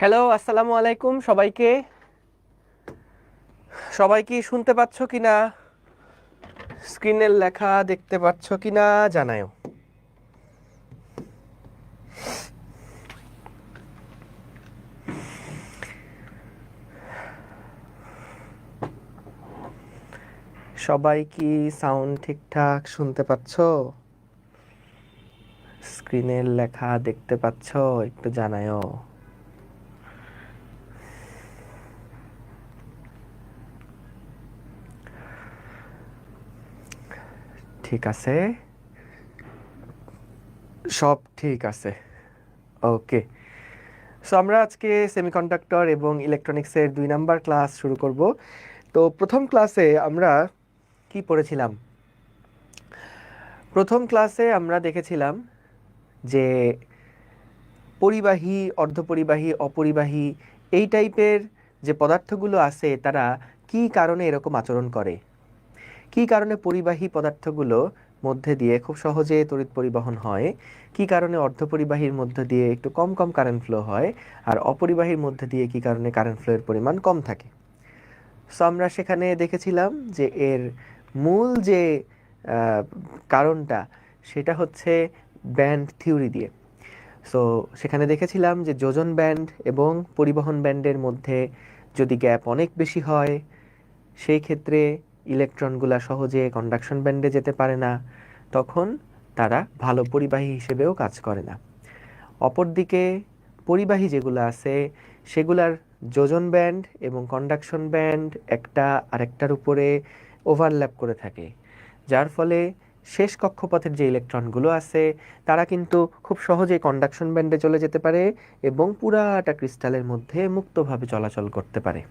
Hello, আসসালামু আলাইকুম সবাইকে। সবাই কি শুনতে পাচ্ছ কিনা? স্ক্রিনের লেখা দেখতে পাচ্ছ কিনা জানাও। সবাই কি সাউন্ড ঠিকঠাক শুনতে পাচ্ছ? স্ক্রিনের লেখা দেখতে পাচ্ছ? একটু জানাও। ঠিক আছে, সব ঠিক আছে। ওকে, সো আমরা আজকে সেমিকন্ডাক্টর এবং ইলেকট্রনিক্সের 2 নাম্বার ক্লাস শুরু করব। তো প্রথম ক্লাসে আমরা কি পড়েছিলাম? প্রথম ক্লাসে আমরা দেখেছিলাম যে পরিবাহী, অর্ধপরিবাহী, অপরিবাহী এই টাইপের যে পদার্থগুলো আছে তারা কি কারণে এরকম আচরণ করে, কি কারণে পরিবাহী পদার্থগুলো মধ্যে দিয়ে খুব সহজে তড়িৎ পরিবহন হয়, কি কারণে অর্ধপরিবাহীর মধ্যে দিয়ে একটু কম কম কারেন্ট ফ্লো হয়, আর অপরিবাহীর মধ্যে দিয়ে কি কারণে কারেন্ট ফ্লোয়ের পরিমাণ কম থাকে। সো আমরা সেখানে দেখেছিলাম যে এর মূল যে কারণটা সেটা হচ্ছে ব্যান্ড থিওরি দিয়ে। সো সেখানে দেখেছিলাম যে যোজন ব্যান্ড এবং পরিবহন ব্যান্ডের মধ্যে যদি গ্যাপ অনেক বেশি হয় সেই ক্ষেত্রে ইলেকট্রনগুলা সহজে কন্ডাকশন ব্যান্ডে যেতে পারে না, তখন তারা ভালো পরিবাহী হিসেবেও কাজ করে না। অপরদিকে পরিবাহী যেগুলো আছে সেগুলার যোজন ব্যান্ড এবং কন্ডাকশন ব্যান্ড একটা আরেকটার উপরে ওভারল্যাপ করে থাকে, যার ফলে শেষ কক্ষপথের যে ইলেকট্রনগুলো আছে তারা কিন্তু খুব সহজে কন্ডাকশন ব্যান্ডে চলে যেতে পারে এবং পুরাটা ক্রিস্টালের মধ্যে মুক্তভাবে চলাচল করতে পারে।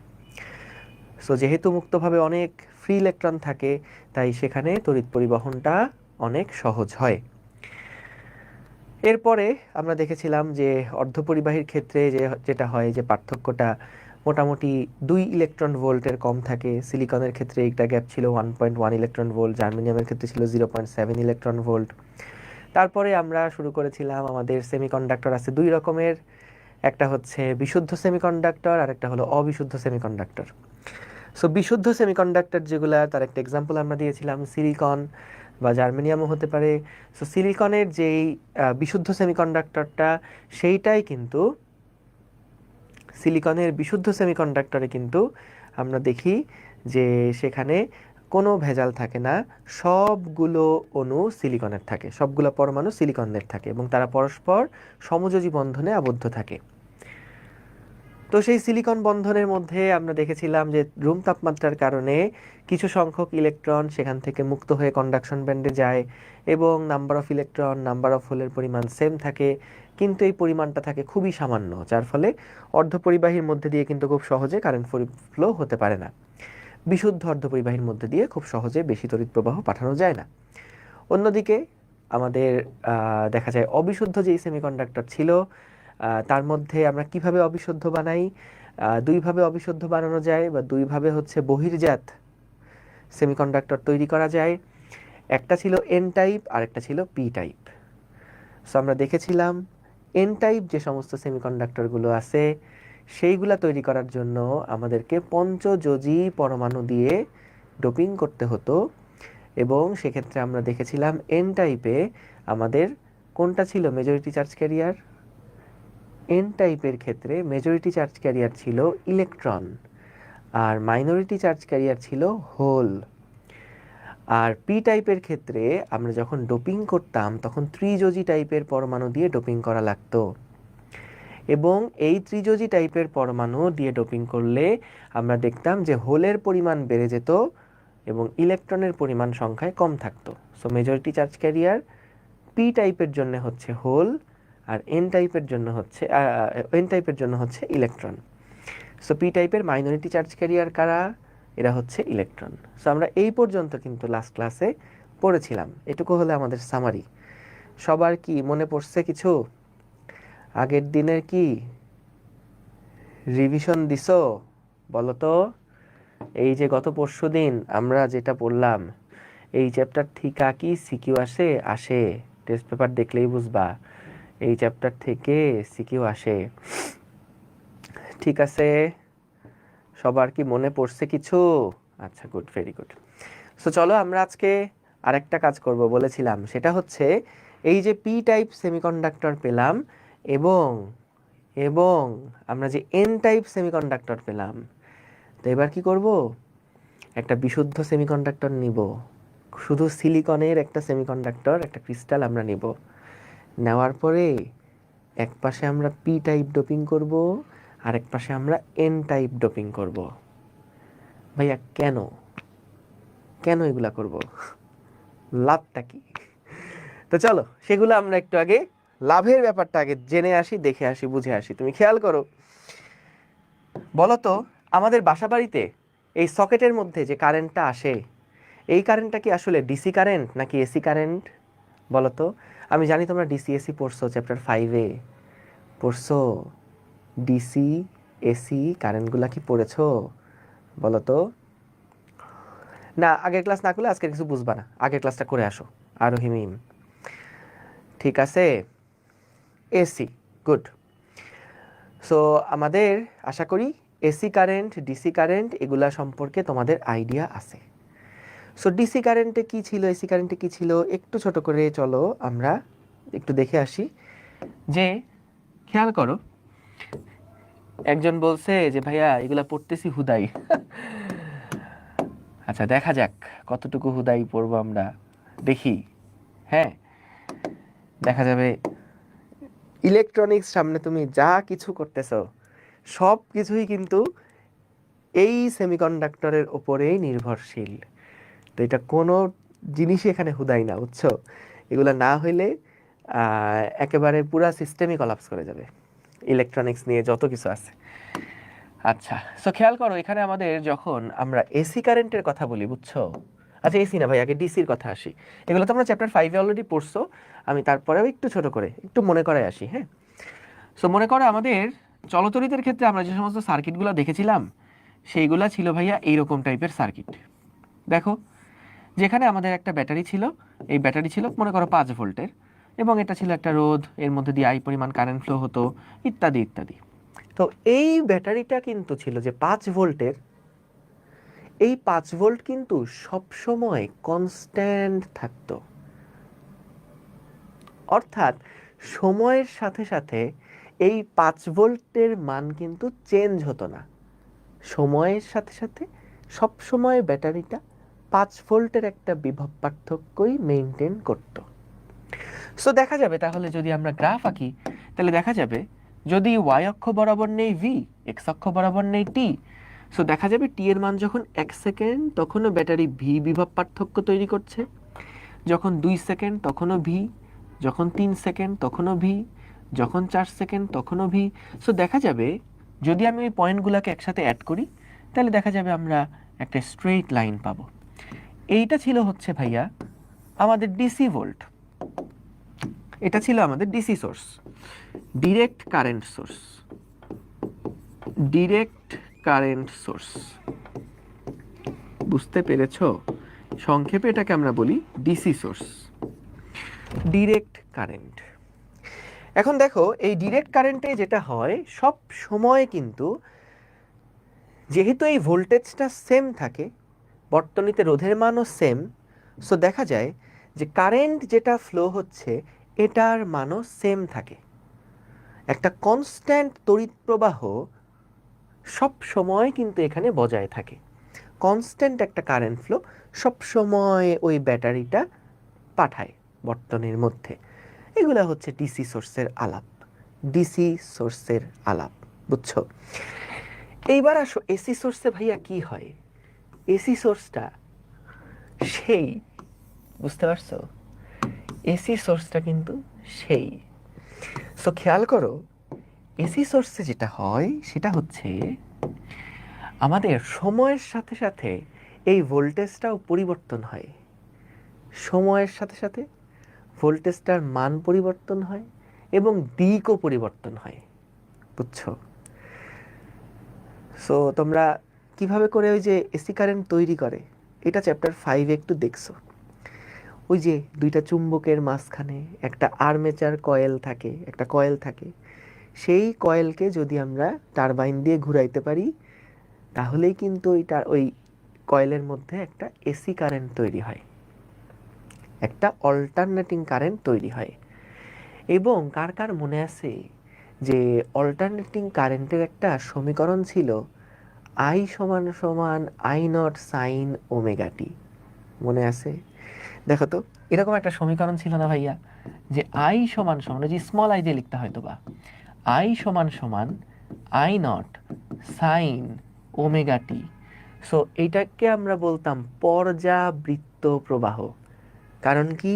সো যেহেতু মুক্তভাবে অনেক ফ্রি ইলেকট্রন থাকে তাই সেখানে তড়িৎ পরিবহনটা অনেক সহজ হয়। এরপরে আমরা দেখেছিলাম যে অর্ধপরিবাহীর ক্ষেত্রে যেটা হয় যে পার্থক্যটা মোটামুটি 2 ইলেকট্রন ভোল্টের কম থাকে। সিলিকনের ক্ষেত্রে এইটা গ্যাপ ছিল 1.1 ইলেকট্রন ভোল্ট, জার্মেনিয়ামের ক্ষেত্রে ছিল 0.7 ইলেকট্রন ভোল্ট। তারপরে আমরা শুরু করেছিলাম আমাদের সেমিকন্ডাক্টর আছে 2 রকমের, একটা হচ্ছে বিশুদ্ধ সেমিকন্ডাক্টর আর একটা হলো অবিশুদ্ধ সেমিকন্ডাক্টর। সো বিশুদ্ধ সেমিকন্ডাক্টর যেগুলা তার একটা এক্সাম্পল আমরা দিয়েছিলাম সিলিকন বা জার্মেনিয়ামও হতে পারে। সো সিলিকনের যেই বিশুদ্ধ সেমিকন্ডাক্টরটা সেইটাই কিন্তু সিলিকনের বিশুদ্ধ সেমিকন্ডাক্টরে কিন্তু আমরা দেখি যে সেখানে কোনো ভেজাল থাকে না, সবগুলো অণু সিলিকনের থাকে, সবগুলো পরমাণু সিলিকনের থাকে এবং তারা পরস্পর সমযোজী বন্ধনে আবদ্ধ থাকে। তো সেই সিলিকন বন্ধনের মধ্যে আমরা দেখেছিলাম যে রুম তাপমাত্রার কারণে কিছু সংখ্যক ইলেকট্রন সেখান থেকে মুক্ত হয়ে কন্ডাকশন ব্যান্ডে যায় এবং number of electron, number of হোলের পরিমাণ সেম থাকে, কিন্তু এই পরিমাণটা থাকে খুবই সামান্য, যার ফলে অর্ধপরিবাহীর মধ্যে দিয়ে কিন্তু খুব সহজে কারেন্ট ফ্লো হতে পারে না। বিশুদ্ধ অর্ধপরিবাহীর মধ্যে দিয়ে খুব সহজে বেশি তড়িৎ প্রবাহ পাঠানো যায় না। অন্যদিকে আমাদের দেখা যায় অবিশুদ্ধ যেই সেমিকন্ডাক্টর ছিল তার মধ্যে আমরা কিভাবে অবিশুদ্ধ বানাই, দুইভাবে অবিশুদ্ধ বানানো যায় বা দুইভাবে হচ্ছে বহির্জাত সেমিকন্ডাক্টর তৈরি করা যায়। একটা ছিল এন টাইপ আর একটা ছিল পি টাইপ। সো আমরা দেখেছিলাম এন টাইপ যে সমস্ত সেমিকন্ডাক্টরগুলো আছে সেইগুলা তৈরি করার জন্য আমাদেরকে পঞ্চযোজী পরমাণু দিয়ে ডোপিং করতে হতো এবং সেক্ষেত্রে আমরা দেখেছিলাম এন টাইপে আমাদের কোনটা ছিল মেজরিটি চার্জ ক্যারিয়ার। এন টাইপের ক্ষেত্রে মেজরিটি চার্জ ক্যারিয়ার ছিল ইলেকট্রন আর মাইনরিটি চার্জ ক্যারিয়ার ছিল হোল। আর পি টাইপের ক্ষেত্রে আমরা যখন ডোপিং করতাম তখন ত্রিযোজী টাইপের পরমাণু দিয়ে ডোপিং করা লাগতো এবং এই ত্রিযোজী টাইপের পরমাণু দিয়ে ডোপিং করলে আমরা দেখতাম যে হোলের পরিমাণ বেড়ে যেত এবং ইলেকট্রনের পরিমাণ সংখ্যায় কম থাকতো। So majority charge carrier P টাইপের জন্য হচ্ছে হোল আর এন টাইপের জন্য হচ্ছে ইলেকট্রন। সো পি টাইপের মাইনরিটি চার্জ ক্যারিয়ার কারা? এরা হচ্ছে ইলেকট্রন। সো আমরা এই পর্যন্ত কিন্তু লাস্ট ক্লাসে পড়েছিলাম। এটুকু হলো আমাদের সামারি। সবার কি মনে পড়ছে কিছু? আগের দিনের কি রিভিশন দিছো? বলো তো। এই যে গত পরশুদিন আমরা যেটা পড়লাম এই চ্যাপ্টার থেকে কি সিকিউ আসে টেস্ট পেপার দেখলেই বুঝবা এই চ্যাপ্টার থেকে সিকিউ আসে। ঠিক আছে, সবার কি মনে পড়ছে কিছু? আচ্ছা, গুড, ভেরি গুড। সো চলো আমরা আজকে আরেকটা কাজ করব বলেছিলাম, সেটা হচ্ছে এই যে পি টাইপ সেমিকন্ডাক্টর পেলাম এবং এবং আমরা যে এন টাইপ সেমিকন্ডাক্টর পেলাম, তো এবার কি করব, একটা বিশুদ্ধ সেমিকন্ডাক্টর নিব, শুধু সিলিকনের একটা সেমিকন্ডাক্টর, একটা ক্রিস্টাল আমরা নিব। নেওয়ার পরে এক পাশে আমরা পি টাইপ ডোপিং করব, আর এক পাশে আমরা এন টাইপ ডোপিং করব। ভাইয়া কেন কেন এগুলা করব, লাভটা কি? তো চলো সেগুলো আমরা একটু আগে লাভের ব্যাপারটা আগে জেনে আসি, দেখে আসি, বুঝে আসি। তুমি খেয়াল করো, বলো তো আমাদের বাসাবাড়িতে এই সকেটের মধ্যে যে কারেন্টটা আসে, এই কারেন্টটা কি আসলে ডিসি কারেন্ট নাকি এসি কারেন্ট? বলো তো। আমি জানি তোমরা ডিসি এসি পড়ছো, চ্যাপ্টার 5-এ পড়ছো। ডিসি এসি কারেন্টগুলা কি পড়েছো? বলো তো। না, আগের ক্লাস না করলে আজকে কিছু বুঝবা না, আগের ক্লাসটা করে আসো। আরো হিমিম, ঠিক আছে। AC, good. সো আমাদের আশা করি এসি কারেন্ট, ডিসি কারেন্ট এগুলা সম্পর্কে তোমাদের আইডিয়া আছে। সো ডিসি কারেন্টে কি ছিল, এসি কারেন্টে কি ছিল, একটু ছোট করে চলো আমরা একটু দেখে আসি। যে খেয়াল করো, একজন বলছে যে ভাইয়া এগুলা পড়তেছি হুদাই। আচ্ছা, দেখা যাক কতটুকু হুদাই পড়বো আমরা, দেখি। হ্যাঁ, দেখা যাবে ইলেকট্রনিক্স সামনে তুমি যা কিছু করতেছো সব কিছুই কিন্তু এই সেমিকন্ডাক্টরের ওপরেই নির্ভরশীল। তো এটা কোনো জিনিসই এখানে হুদাই না, বুঝছো? এগুলো না হইলে একেবারে পুরা সিস্টেমই কলাপস করে যাবে, ইলেকট্রনিক্স নিয়ে যত কিছু আছে। আচ্ছা, সো খেয়াল করো এখানে আমাদের যখন আমরা এসি কারেন্টের কথা বলি, বুঝছো? আচ্ছা, এসি না ভাই, আগে ডিসির কথা আসি। এগুলো তোমরা চ্যাপ্টার 5-এ অলরেডি পড়ছো, আমি তারপরেও একটু ছোট করে একটু মনে করায় আসি। হ্যাঁ, সো মনে করো আমাদের চলতরিতের ক্ষেত্রে আমরা যে সমস্ত সার্কিটগুলো দেখেছিলাম সেইগুলা ছিল ভাইয়া এইরকম টাইপের সার্কিট। দেখো, যেখানে আমাদের একটা ব্যাটারি ছিল, এই ব্যাটারি ছিল মনে করো 5 ভোল্টের, এবং এটা ছিল একটা রোধ, এর মধ্যে দিয়ে আই পরিমাণ কারেন্ট ফ্লো হতো, ইত্যাদি ইত্যাদি। তো এই ব্যাটারিটা কিন্তু ছিল যে 5 ভোল্টের, এই 5 ভোল্ট কিন্তু সবসময় কনস্ট্যান্ট থাকতো। অর্থাৎ সময়ের সাথে সাথে এই 5 ভোল্টের মান কিন্তু চেঞ্জ হতো না। সময়ের সাথে সাথে সব সময় ব্যাটারিটা 5 ভোল্টের একটা বিভব পার্থক্যই মেনটেন করত। সো দেখা যাবে তাহলে যদি আমরা গ্রাফ আঁকি, তাহলে দেখা যাবে যদি ওয়াই অক্ষ বরাবর নেই ভি, এক্স অক্ষ বরাবর নেই টি, সো দেখা যাবে টি এর মান যখন 1 সেকেন্ড তখনও ব্যাটারি ভি বিভব পার্থক্য তৈরি করছে, যখন 2 সেকেন্ড তখনও ভি, যখন 3 সেকেন্ড তখনও ভি, যখন 4 সেকেন্ড তখনও ভি। সো দেখা যাবে যদি আমি ওই পয়েন্টগুলোকে একসাথে অ্যাড করি, তাহলে দেখা যাবে আমরা একটা স্ট্রেইট লাইন পাবো। এইটা ছিল হচ্ছে ভাইয়া আমাদের ডিসি ভোল্ট, এটা ছিল আমাদের DC source, direct current source, direct current source. বুঝতে পেরেছো? সংক্ষেপে এটাকে আমরা বলি ডিসি সোর্স, ডিরেক্ট কারেন্ট। এখন দেখো এই ডিরেক্ট কারেন্টে যেটা হয় সব সময় কিন্তু, যেহেতু এই ভোল্টেজটা সেম থাকে, বর্তনীতে রোধের মানও সেম, সো দেখা যায় যে কারেন্ট যেটা ফ্লো হচ্ছে এটার মানও সেম থাকে। একটা কনস্ট্যান্ট তড়িৎ প্রবাহ সব সময় কিন্তু এখানে বজায় থাকে। কনস্ট্যান্ট একটা কারেন্ট ফ্লো সব সময় ওই ব্যাটারিটা পাঠায় বর্তনীর মধ্যে। এগুলা হচ্ছে ডিসি সোর্সের আলাপ, ডিসি সোর্সের আলাপ, বুঝছো? এইবার আসো এসি সোর্সে ভাইয়া কি হয়। এসি সোর্সটা সেই, বুঝতে পারছো? এসি সোর্সটা কিন্তু সেই। সো খেয়াল করো এসি সোর্সে যেটা হয় সেটা হচ্ছে আমাদের সময়ের সাথে সাথে এই ভোল্টেজটাও পরিবর্তন হয়, সময়ের সাথে সাথে ভোল্টেজটার মান পরিবর্তন হয় এবং দিকও পরিবর্তন হয়, বুঝছো? সো তোমরা কিভাবে করে ওই যে এসি কারেন্ট তৈরি করে এটা চ্যাপ্টার 5-এ একটু দেখছো। ওই যে দুইটা চুম্বকের মাঝখানে একটা আর্মেচার কয়েল থাকে, একটা কয়েল থাকে, সেই কয়েলকে যদি আমরা টারবাইন দিয়ে ঘুরাইতে পারি তাহলেই কিন্তু ওই কয়েলের মধ্যে একটা এসি কারেন্ট তৈরি হয়, একটা অল্টারনেটিং কারেন্ট তৈরি হয়। এবং কার কার মনে আছে যে অল্টারনেটিং কারেন্টের একটা সমীকরণ ছিল আই সমান সমান I not sine omega t? মনে আছে? দেখো তো, এরকম একটা সমীকরণ ছিল না ভাইয়া, যে আই সমান সমান, যে স্মল আই দিয়ে লিখতে হয়তো বা, আই সমান সমান I not sine omega t. So এইটাকে আমরা বলতাম পর্যাবৃত্ত প্রবাহ। কারণ কি?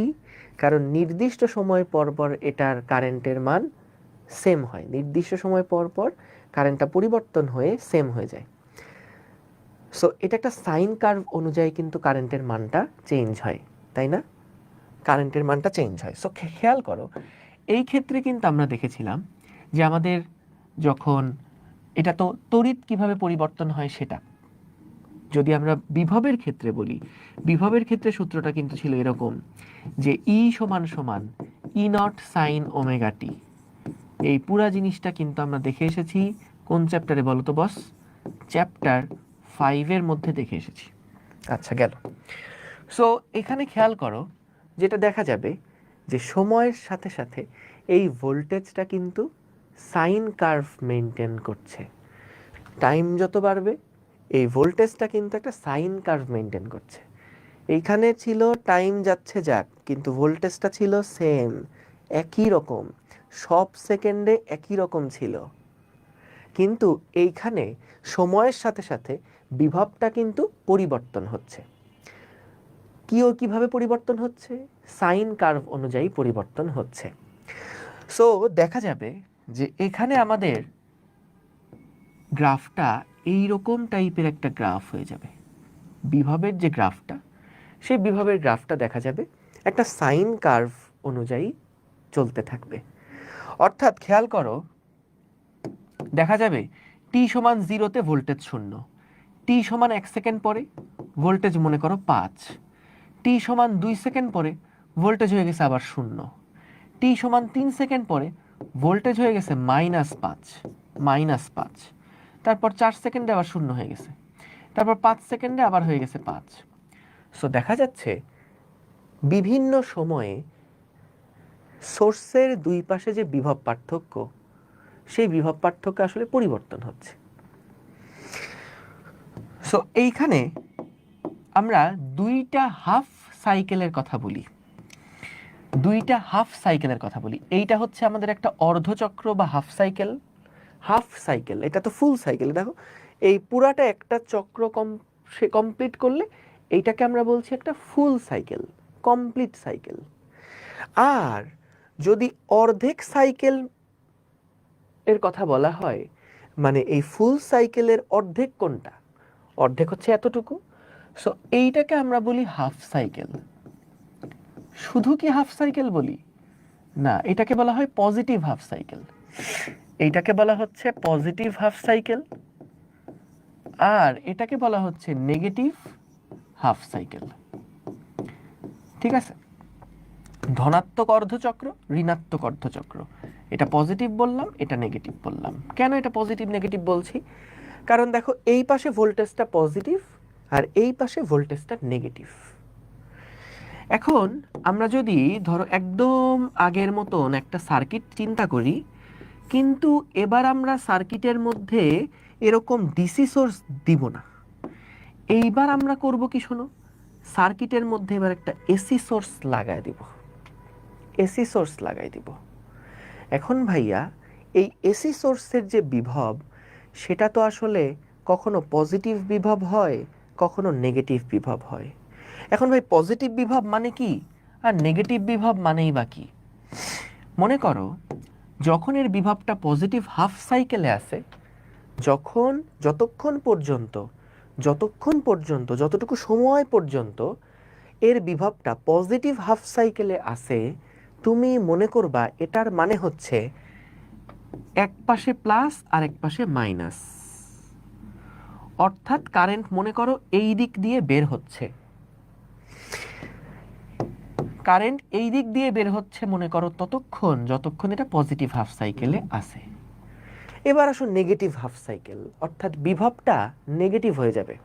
কারণ নির্দিষ্ট সময় পর পর এটার কারেন্টের মান সেম হয়, নির্দিষ্ট সময় পর পর কারেন্টটা পরিবর্তন হয়ে সেম হয়ে যায়। সো এটা একটা সাইন কার্ভ অনুযায়ী কিন্তু কারেন্টের মানটা চেঞ্জ হয়, তাই না? কারেন্টের মানটা চেঞ্জ হয়। সো খেয়াল করো, এই ক্ষেত্রে কিন্তু আমরা দেখেছিলাম যে আমাদের যখন এটা তো তড়িৎ কিভাবে পরিবর্তন হয় সেটা, যদি আমরা বিভবের ক্ষেত্রে বলি, বিভবের ক্ষেত্রে সূত্রটা কিন্তু ছিল এরকম যে ই সমান সমান ই নট সাইন ওমেগা টি। এই পুরা জিনিসটা কিন্তু আমরা দেখে এসেছি কোন চ্যাপ্টারে বলো তো বস? চ্যাপ্টার 5-এর মধ্যে দেখে এসেছি। আচ্ছা, গেল। সো এখানে খেয়াল করো, যেটা দেখা যাবে যে সময়ের সাথে সাথে এই ভোল্টেজটা কিন্তু সাইন কার্ভ মেনটেন করছে। টাইম যত বাড়বে এই ভোল্টেজটা কিন্তু একটা সাইন কার্ভ মেনটেন করছে। এইখানে ছিল টাইম যাচ্ছে যাক, কিন্তু ভোল্টেজটা ছিল সেম, একই রকম, সব সেকেন্ডে একই রকম ছিল। কিন্তু এইখানে সময়ের সাথে সাথে বিভবটা কিন্তু পরিবর্তন হচ্ছে। কিভাবে পরিবর্তন হচ্ছে? সাইন কার্ভ অনুযায়ী পরিবর্তন হচ্ছে। সো দেখা যাবে যে এখানে আমাদের গ্রাফটা এইরকম টাইপের একটা গ্রাফ হয়ে যাবে। বিভবের যে গ্রাফটা, সেই বিভবের গ্রাফটা দেখা যাবে একটা সাইন কার্ভ অনুযায়ী চলতে থাকবে। অর্থাৎ খেয়াল করো, দেখা যাবে টি সমান 0-তে ভোল্টেজ 0, টি সমান 1 সেকেন্ড পরে ভোল্টেজ মনে করো 5, টি সমান 2 সেকেন্ড পরে ভোল্টেজ হয়ে গেছে আবার 0, টি সমান 3 সেকেন্ড পরে ভোল্টেজ হয়ে গেছে -5, তারপর 4 সেকেন্ডে আবার 0 হয়ে গেছে, তারপর 5 সেকেন্ডে আবার হয়ে গেছে 5। সো দেখা যাচ্ছে বিভিন্ন সময়ে সোর্সের দুই পাশে যে বিভব পার্থক্য, সেই বিভব পার্থক্য আসলে পরিবর্তন হচ্ছে। সো এইখানে আমরা দুইটা হাফ সাইকেলের কথা বলি, দুইটা হাফ সাইকেলের কথা বলি। এইটা হচ্ছে আমাদের একটা অর্ধচক্র বা হাফ সাইকেল। হাফ সাইকেল, এটা তো ফুল সাইকেল। দেখো এই পুরাটা একটা চক্র কমপ্লিট করলে এইটাকে আমরা বলছি একটা ফুল সাইকেল, কমপ্লিট সাইকেল। আর যদি অর্ধেক সাইকেল এর কথা বলা হয়, মানে এই ফুল সাইকেলের অর্ধেক কোনটা? অর্ধেক হচ্ছে এতটুকু। সো এইটাকে আমরা বলি হাফ সাইকেল। শুধু কি হাফ সাইকেল বলি? না, এটাকে বলা হয় পজিটিভ হাফ সাইকেল। এইটাকে বলা হচ্ছে পজিটিভ হাফ সাইকেল, আর এটাকে বলা হচ্ছে নেগেটিভ হাফ সাইকেল। ঠিক আছে? ধনাত্মক অর্ধচক্র, ঋণাত্মক অর্ধচক্র। এটা পজিটিভ বললাম, এটা নেগেটিভ বললাম। কেন এটা পজিটিভ নেগেটিভ বলছি? কারণ দেখো এই পাশে ভোল্টেজটা পজিটিভ আর এই পাশে ভোল্টেজটা নেগেটিভ। এখন আমরা যদি ধরো একদম আগের মতন একটা সার্কিট চিন্তা করি, কিন্তু এবার আমরা সার্কিটের মধ্যে এরকম ডিসি সোর্স দিব না। এইবার আমরা করব কি শোনো, সার্কিটের মধ্যে এবার একটা এসি সোর্স লাগাই দিব, এসি সোর্স লাগাই দিব। এখন ভাইয়া এই এসি সোর্সের যে বিভব, সেটা তো আসলে কখনো পজিটিভ বিভব হয়, কখনো নেগেটিভ বিভব হয়। এখন ভাই পজিটিভ বিভব মানে কি আর নেগেটিভ বিভব মানেই বা কি? মনে করো যখন এর বিভবটা পজিটিভ হাফ সাইকেলে আসে, যতক্ষণ পর্যন্ত যতটুকু সময় পর্যন্ত এর বিভবটা পজিটিভ হাফ সাইকেলে আসে, তুমি মনে করবা এটার মানে হচ্ছে এক পাশে প্লাস আর এক পাশে মাইনাস। অর্থাৎ কারেন্ট মনে করো এই দিক দিয়ে বের হচ্ছে, কারেন্ট এই দিক দিয়ে বের হচ্ছে মনে করো যতক্ষণ এটা পজিটিভ হাফ সাইকেলে আসে। এবার আসো নেগেটিভ হাফ সাইকেল, অর্থাৎ বিভবটা নেগেটিভ হয়ে যাবে।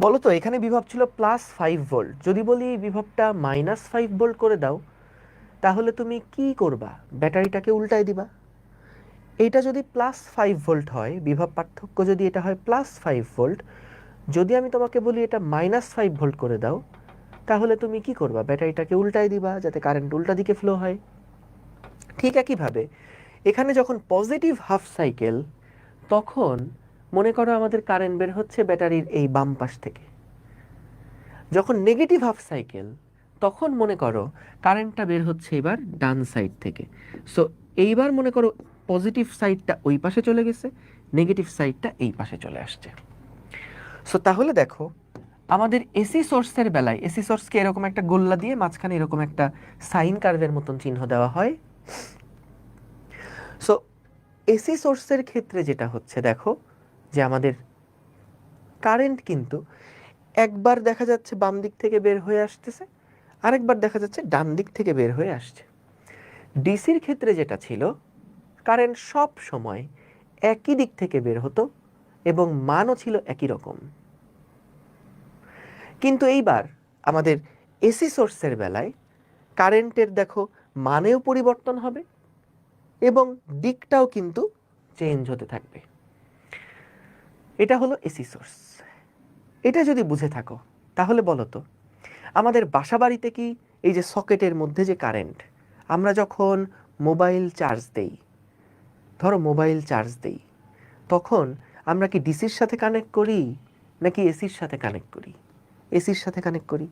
বলো তো এখানে বিভব ছিল +5 ভোল্ট, যদি বলি বিভবটা -5 ভোল্ট করে দাও, তাহলে তুমি কি করবা? ব্যাটারিটাকে উল্টায় দিবা। এইটা যদি +5 ভোল্ট হয়, বিভব পার্থক্য যদি এটা হয় +5 ভোল্ট, যদি আমি তোমাকে বলি এটা -5 ভোল্ট করে দাও, তাহলে তুমি কি করবা? ব্যাটারিটাকে উল্টায় দিবা যাতে কারেন্ট উল্টা দিকে ফ্লো হয়। ঠিক একইভাবে এখানে যখন পজিটিভ হাফ সাইকেল, তখন মনে করো আমাদের কারেন্ট বের হচ্ছে ব্যাটারির এই বাম পাশ থেকে। যখন নেগেটিভ হাফ সাইকেল, তখন মনে করো কারেন্টটা বের হচ্ছে এবার ডান সাইড থেকে। সো এইবার মনে করো পজিটিভ সাইডটা ওই পাশে চলে গেছে, নেগেটিভ সাইডটা এই পাশে চলে আসছে। সো তাহলে দেখো আমাদের এসি সোর্সের বেলায়, এসি সোর্সকে এরকম একটা গোল্লা দিয়ে মাঝখানে এরকম একটা সাইন কার্ভের মতন চিহ্ন দেওয়া হয়। সো এসি সোর্সের ক্ষেত্রে যেটা হচ্ছে, দেখো যে আমাদের কারেন্ট কিন্তু একবার দেখা যাচ্ছে বাম দিক থেকে বের হয়ে আসতেছে, আরেকবার দেখা যাচ্ছে ডান দিক থেকে বের হয়ে আসছে। ডিসির ক্ষেত্রে যেটা ছিল, কারেন্ট সব সময় একই দিক থেকে বের হতো এবং মানও ছিল একই রকম। কিন্তু এইবার আমাদের এসি সোর্সের বেলায় কারেন্টের দেখো মানেও পরিবর্তন হবে এবং দিকটাও কিন্তু চেঞ্জ হতে থাকবে। এটা হলো এসি সোর্স। এটা যদি বুঝে থাকো তাহলে বলো তো আমাদের বাসাবাড়িতে কি এই যে সকেটের মধ্যে যে কারেন্ট, আমরা যখন মোবাইল চার্জ দেই, ধরো মোবাইল চার্জ দেই, তখন আমরা কি ডিসির সাথে কানেক্ট করি নাকি এসির সাথে কানেক্ট করি? এসির সাথে কানেক্ট করি,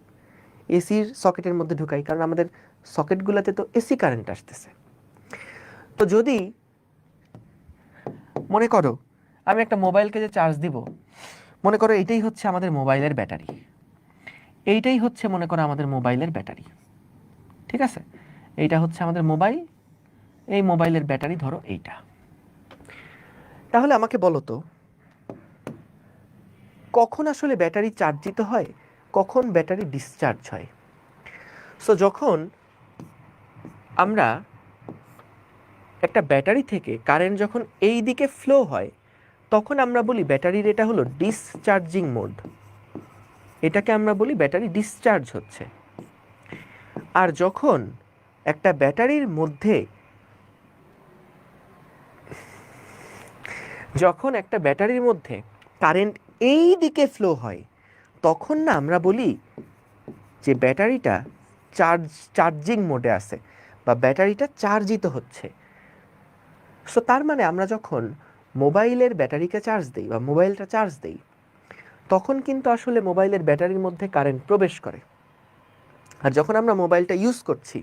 এসির সকেটের মধ্যে ঢুকাই, কারণ আমাদের সকেটগুলোতে তো এসি কারেন্ট আসতেছে। তো যদি মনে করো আমি একটা মোবাইলকে যে চার্জ দিব, মনে করো এইটাই হচ্ছে আমাদের মোবাইলের ব্যাটারি, এইটাই হচ্ছে মনে করো আমাদের মোবাইলের ব্যাটারি, ঠিক আছে? এইটা হচ্ছে আমাদের মোবাইল, এই মোবাইলের ব্যাটারি ধরো এইটা। তাহলে আমাকে বলো তো কখন আসলে ব্যাটারি চার্জিত হয়, কখন ব্যাটারি ডিসচার্জ হয়? সো যখন আমরা একটা ব্যাটারি থেকে কারেন্ট যখন এই দিকে ফ্লো হয়, তখন আমরা বলি ব্যাটারির এটা হলো ডিসচার্জিং মোড, এটাকে আমরা বলি ব্যাটারি ডিসচার্জ হচ্ছে। আর যখন একটা ব্যাটারির মধ্যে, যখন একটা ব্যাটারির মধ্যে কারেন্ট এই দিকে ফ্লো হয়, তখন না আমরা বলি যে ব্যাটারিটা চার্জিং মোডে আছে বা ব্যাটারিটা চার্জিত হচ্ছে। সো তার মানে আমরা যখন মোবাইলের ব্যাটারিকে চার্জ দিই বা মোবাইলটা চার্জ দিই, তখন কিন্তু আসলে মোবাইলের ব্যাটারির মধ্যে কারেন্ট প্রবেশ করে। আর যখন আমরা মোবাইলটা ইউজ করছি,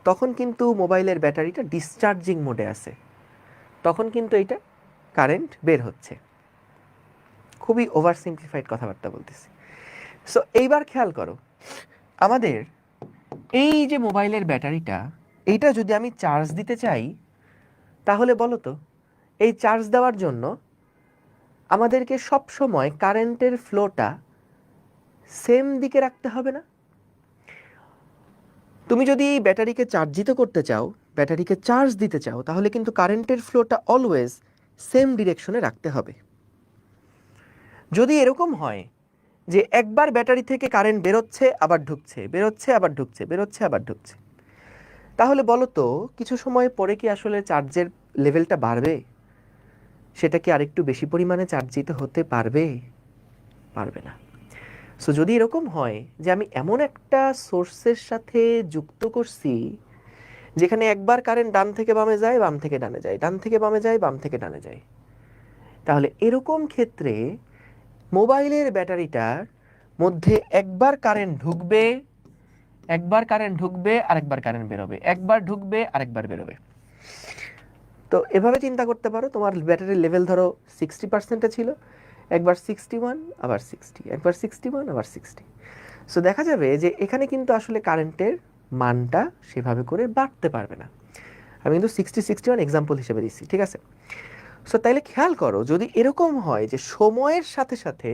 তখন কিন্তু মোবাইলের ব্যাটারিটা ডিসচার্জিং মোডে আছে, তখন কিন্তু এইটা কারেন্ট বের হচ্ছে। খুবই ওভার সিম্পলিফাইড কথাবার্তা বলতেছি। সো এইবার খেয়াল করো আমাদের এই যে মোবাইলের ব্যাটারিটা, এইটা যদি আমি চার্জ দিতে চাই, তাহলে বলো তো এই চার্জ দেওয়ার জন্য আমাদেরকে সব সময় কারেন্টের ফ্লোটা সেম দিকে রাখতে হবে না? তুমি যদি ব্যাটারিকে চার্জিত করতে চাও, ব্যাটারিকে চার্জ দিতে চাও, তাহলে কিন্তু কারেন্টের ফ্লোটা অলওয়েজ সেম ডিরেকশনে রাখতে হবে। যদি এরকম হয় যে একবার ব্যাটারি থেকে কারেন্ট বেরোচ্ছে আবার ঢুকছে, বেরোচ্ছে আবার ঢুকছে, বেরোচ্ছে আবার ঢুকছে, তাহলে বলো তো কিছু সময় পরে কি আসলে চার্জের লেভেলটা বাড়বে? সেটা কি আরেকটু বেশি পরিমাণে চার্জিত হতে পারবে? পারবে না। সো যদি এরকম হয় যে আমি এমন একটা সোর্সের সাথে যুক্ত করছি যেখানে একবার কারেন্ট ডান থেকে বামে যায়, বাম থেকে ডানে যায়, ডান থেকে বামে যায়, বাম থেকে ডানে যায়, তাহলে এরকম ক্ষেত্রে মোবাইলের ব্যাটারিটার মধ্যে একবার কারেন্ট ঢুকবে, একবার কারেন্ট ঢুকবে, আরেকবার কারেন্ট বেরোবে, একবার ঢুকবে, আরেকবার বেরোবে। তো এভাবে চিন্তা করতে পারো, তোমার ব্যাটারির লেভেল ধরো 60%-এ ছিল, একবার 61, আবার 60, একবার 61, আবার 60। সো দেখা যাবে যে এখানে কিন্তু আসলে কারেন্টের মানটা সেভাবে করে বাড়তে পারবে না। আমি কিন্তু 60-61 এক্সাম্পল হিসেবে দিচ্ছি, ঠিক আছে? সো তাইলে খেয়াল করো যদি এরকম হয় যে সময়ের সাথে সাথে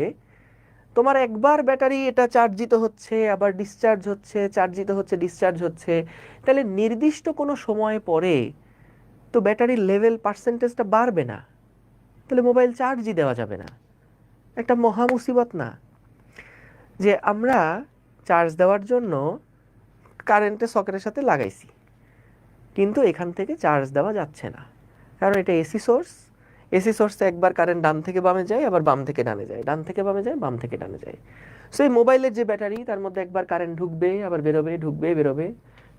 তোমার একবার ব্যাটারি এটা চার্জিত হচ্ছে, আবার ডিসচার্জ হচ্ছে, চার্জিত হচ্ছে, ডিসচার্জ হচ্ছে, তাহলে নির্দিষ্ট কোনো সময় পরে তো ব্যাটারির লেভেল পার্সেন্টেজটা বাড়বে না, তাহলে মোবাইল চার্জই দেওয়া যাবে না। একটা মহা মুসিবত না যে আমরা চার্জ দেওয়ার জন্য কারেন্টের সকেটের সাথে লাগাইছি, কিন্তু এখান থেকে চার্জ দেওয়া যাচ্ছে না, কারণ এটা এসি সোর্স। এসি সোর্সে একবার কারেন্ট ডান থেকে বামে যায়, আবার বাম থেকে ডানে যায়, ডান থেকে বামে যায়, বাম থেকে ডানে যায়। সো এই মোবাইলের যে ব্যাটারি, তার মধ্যে একবার কারেন্ট ঢুকবে, আবার বেরোবে, ঢুকবে বেরোবে।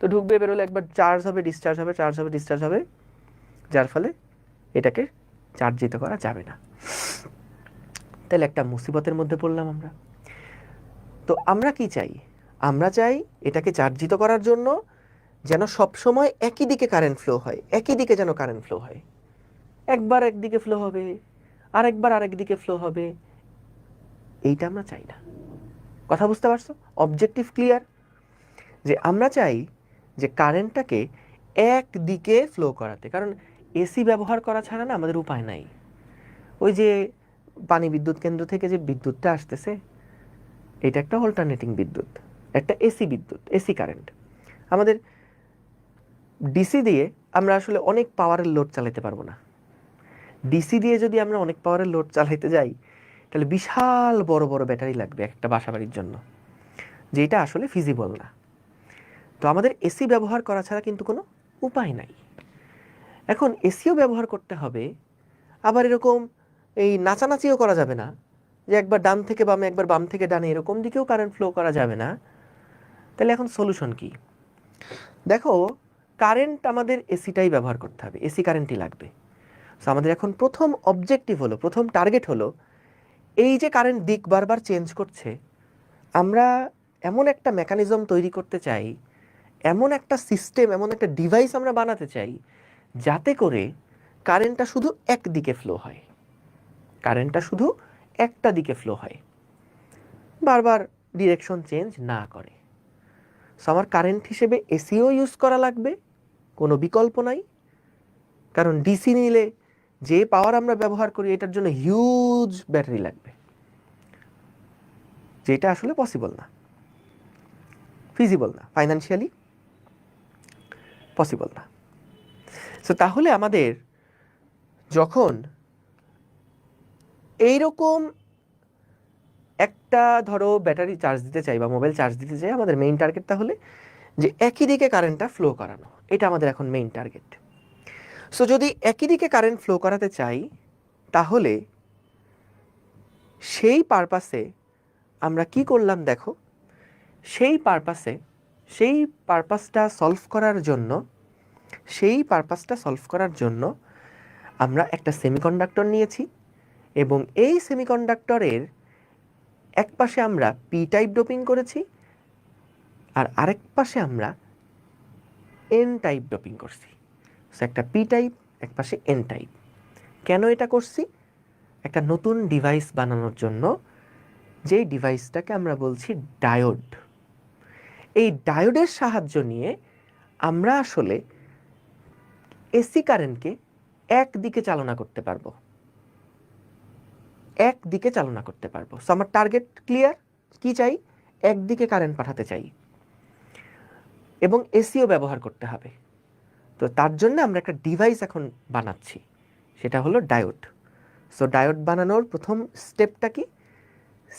তো ঢুকবে বেরোলে একবার চার্জ হবে, ডিসচার্জ হবে, চার্জ হবে, ডিসচার্জ হবে, যার ফলে এটাকে চার্জিত করা যাবে না। তাহলে একটা মুসিবতের মধ্যে পড়লাম আমরা। তো আমরা কি চাই? আমরা চাই এটাকে চার্জিত করার জন্য যেন সবসময় একই দিকে কারেন্ট ফ্লো হয়, একই দিকে যেন কারেন্ট ফ্লো হয়। একবার একদিকে ফ্লো হবে, আরেকবার আরেক দিকে ফ্লো হবে, এইটা আমরা চাই না। কথা বুঝতে পারছো? Objective clear? যে আমরা চাই যে কারেন্টটাকে একদিকে ফ্লো করাতে, কারণ এসি ব্যবহার করা ছাড়া না আমাদের উপায় নাই। ওই যে পানি বিদ্যুৎ কেন্দ্র থেকে যে বিদ্যুৎটা আসতেছে, এটা একটা অল্টারনেটিং বিদ্যুৎ, একটা এসি বিদ্যুৎ, এসি কারেন্ট। আমাদের ডিসি দিয়ে আমরা আসলে অনেক পাওয়ারের লোড চালাতে পারবো না। ডিসি দিয়ে যদি আমরা অনেক পাওয়ারের লোড চালাইতে যাই, তাহলে বিশাল বড় বড় ব্যাটারি লাগবে একটা বাসা বাড়ির জন্য, যেটা আসলে ফিজিবল না। তো আমাদের এসি ব্যবহার করা ছাড়া কিন্তু কোনো উপায় নাই। এখন এসিও ব্যবহার করতে হবে, আবার এরকম এই নাচানাচিও করা যাবে না যে একবার ডান থেকে বামে একবার বাম থেকে ডানে, এরকম দিকেও কারেন্ট ফ্লো করা যাবে না। তাহলে এখন সলিউশন কি? দেখো, কারেন্ট আমাদের এসিটাই ব্যবহার করতে হবে, এসি কারেন্টই লাগবে। সো আমাদের এখন প্রথম অবজেক্টিভ হলো, প্রথম টার্গেট হলো, এই যে কারেন্ট দিক বারবার চেঞ্জ করছে, আমরা এমন একটা মেকানিজম তৈরি করতে চাই, এমন একটা সিস্টেম, এমন একটা ডিভাইস আমরা বানাতে চাই, যাতে করে কারেন্টটা শুধু একদিকে ফ্লো হয়, কারেন্টটা শুধু একটা দিকে ফ্লো হয়, বারবার ডিরেকশন চেঞ্জ না করে। সো আমার কারেন্ট হিসেবে এসিও ইউজ করা লাগবে, কোনো বিকল্প নাই। কারণ ডিসি নিলে যে পাওয়ার আমরা ব্যবহার করি, এটার জন্য হিউজ ব্যাটারি লাগবে, যেটা আসলে পসিবল না, ফিজিবল না, ফাইন্যান্সিয়ালি পসিবল না। সো তাহলে আমাদের যখন এইরকম একটা ধরো ব্যাটারি চার্জ দিতে চাই বা মোবাইল চার্জ দিতে চাই, আমাদের মেইন টার্গেট তাহলে যে একই দিকে কারেন্টটা ফ্লো করানো, এটা আমাদের এখন মেইন টার্গেট। সো যদি একই দিকে কারেন্ট ফ্লো করাতে চাই, তাহলে সেই পারপাসে আমরা কি করলাম দেখো, সেই পারপাসটা সলভ করার জন্য আমরা একটা সেমিকন্ডাক্টর নিয়েছি, এবং এই সেমিকন্ডাক্টরের এক পাশে আমরা পি টাইপ ডোপিং করেছি, আর আরেক পাশে আমরা এন টাইপ ডোপিং করছি। একটা পি টাইপ, এক পাশে এন টাইপ। কেন এটা করছি? একটা নতুন ডিভাইস বানানোর জন্য, যেই ডিভাইসটাকে আমরা বলছি ডায়োড। এই ডায়োডের সাহায্য নিয়ে আমরা আসলে এসি কারেন্টকে একদিকে চালনা করতে পারবো, একদিকে চালনা করতে পারবো। সো আমার টার্গেট ক্লিয়ার, কি চাই? একদিকে কারেন্ট পাঠাতে চাই, এবং এসিও ব্যবহার করতে হবে। তো তার জন্য আমরা একটা ডিভাইস এখন বানাচ্ছি, সেটা হলো ডায়োড। সো ডায়োড বানানোর প্রথম স্টেপটা কি?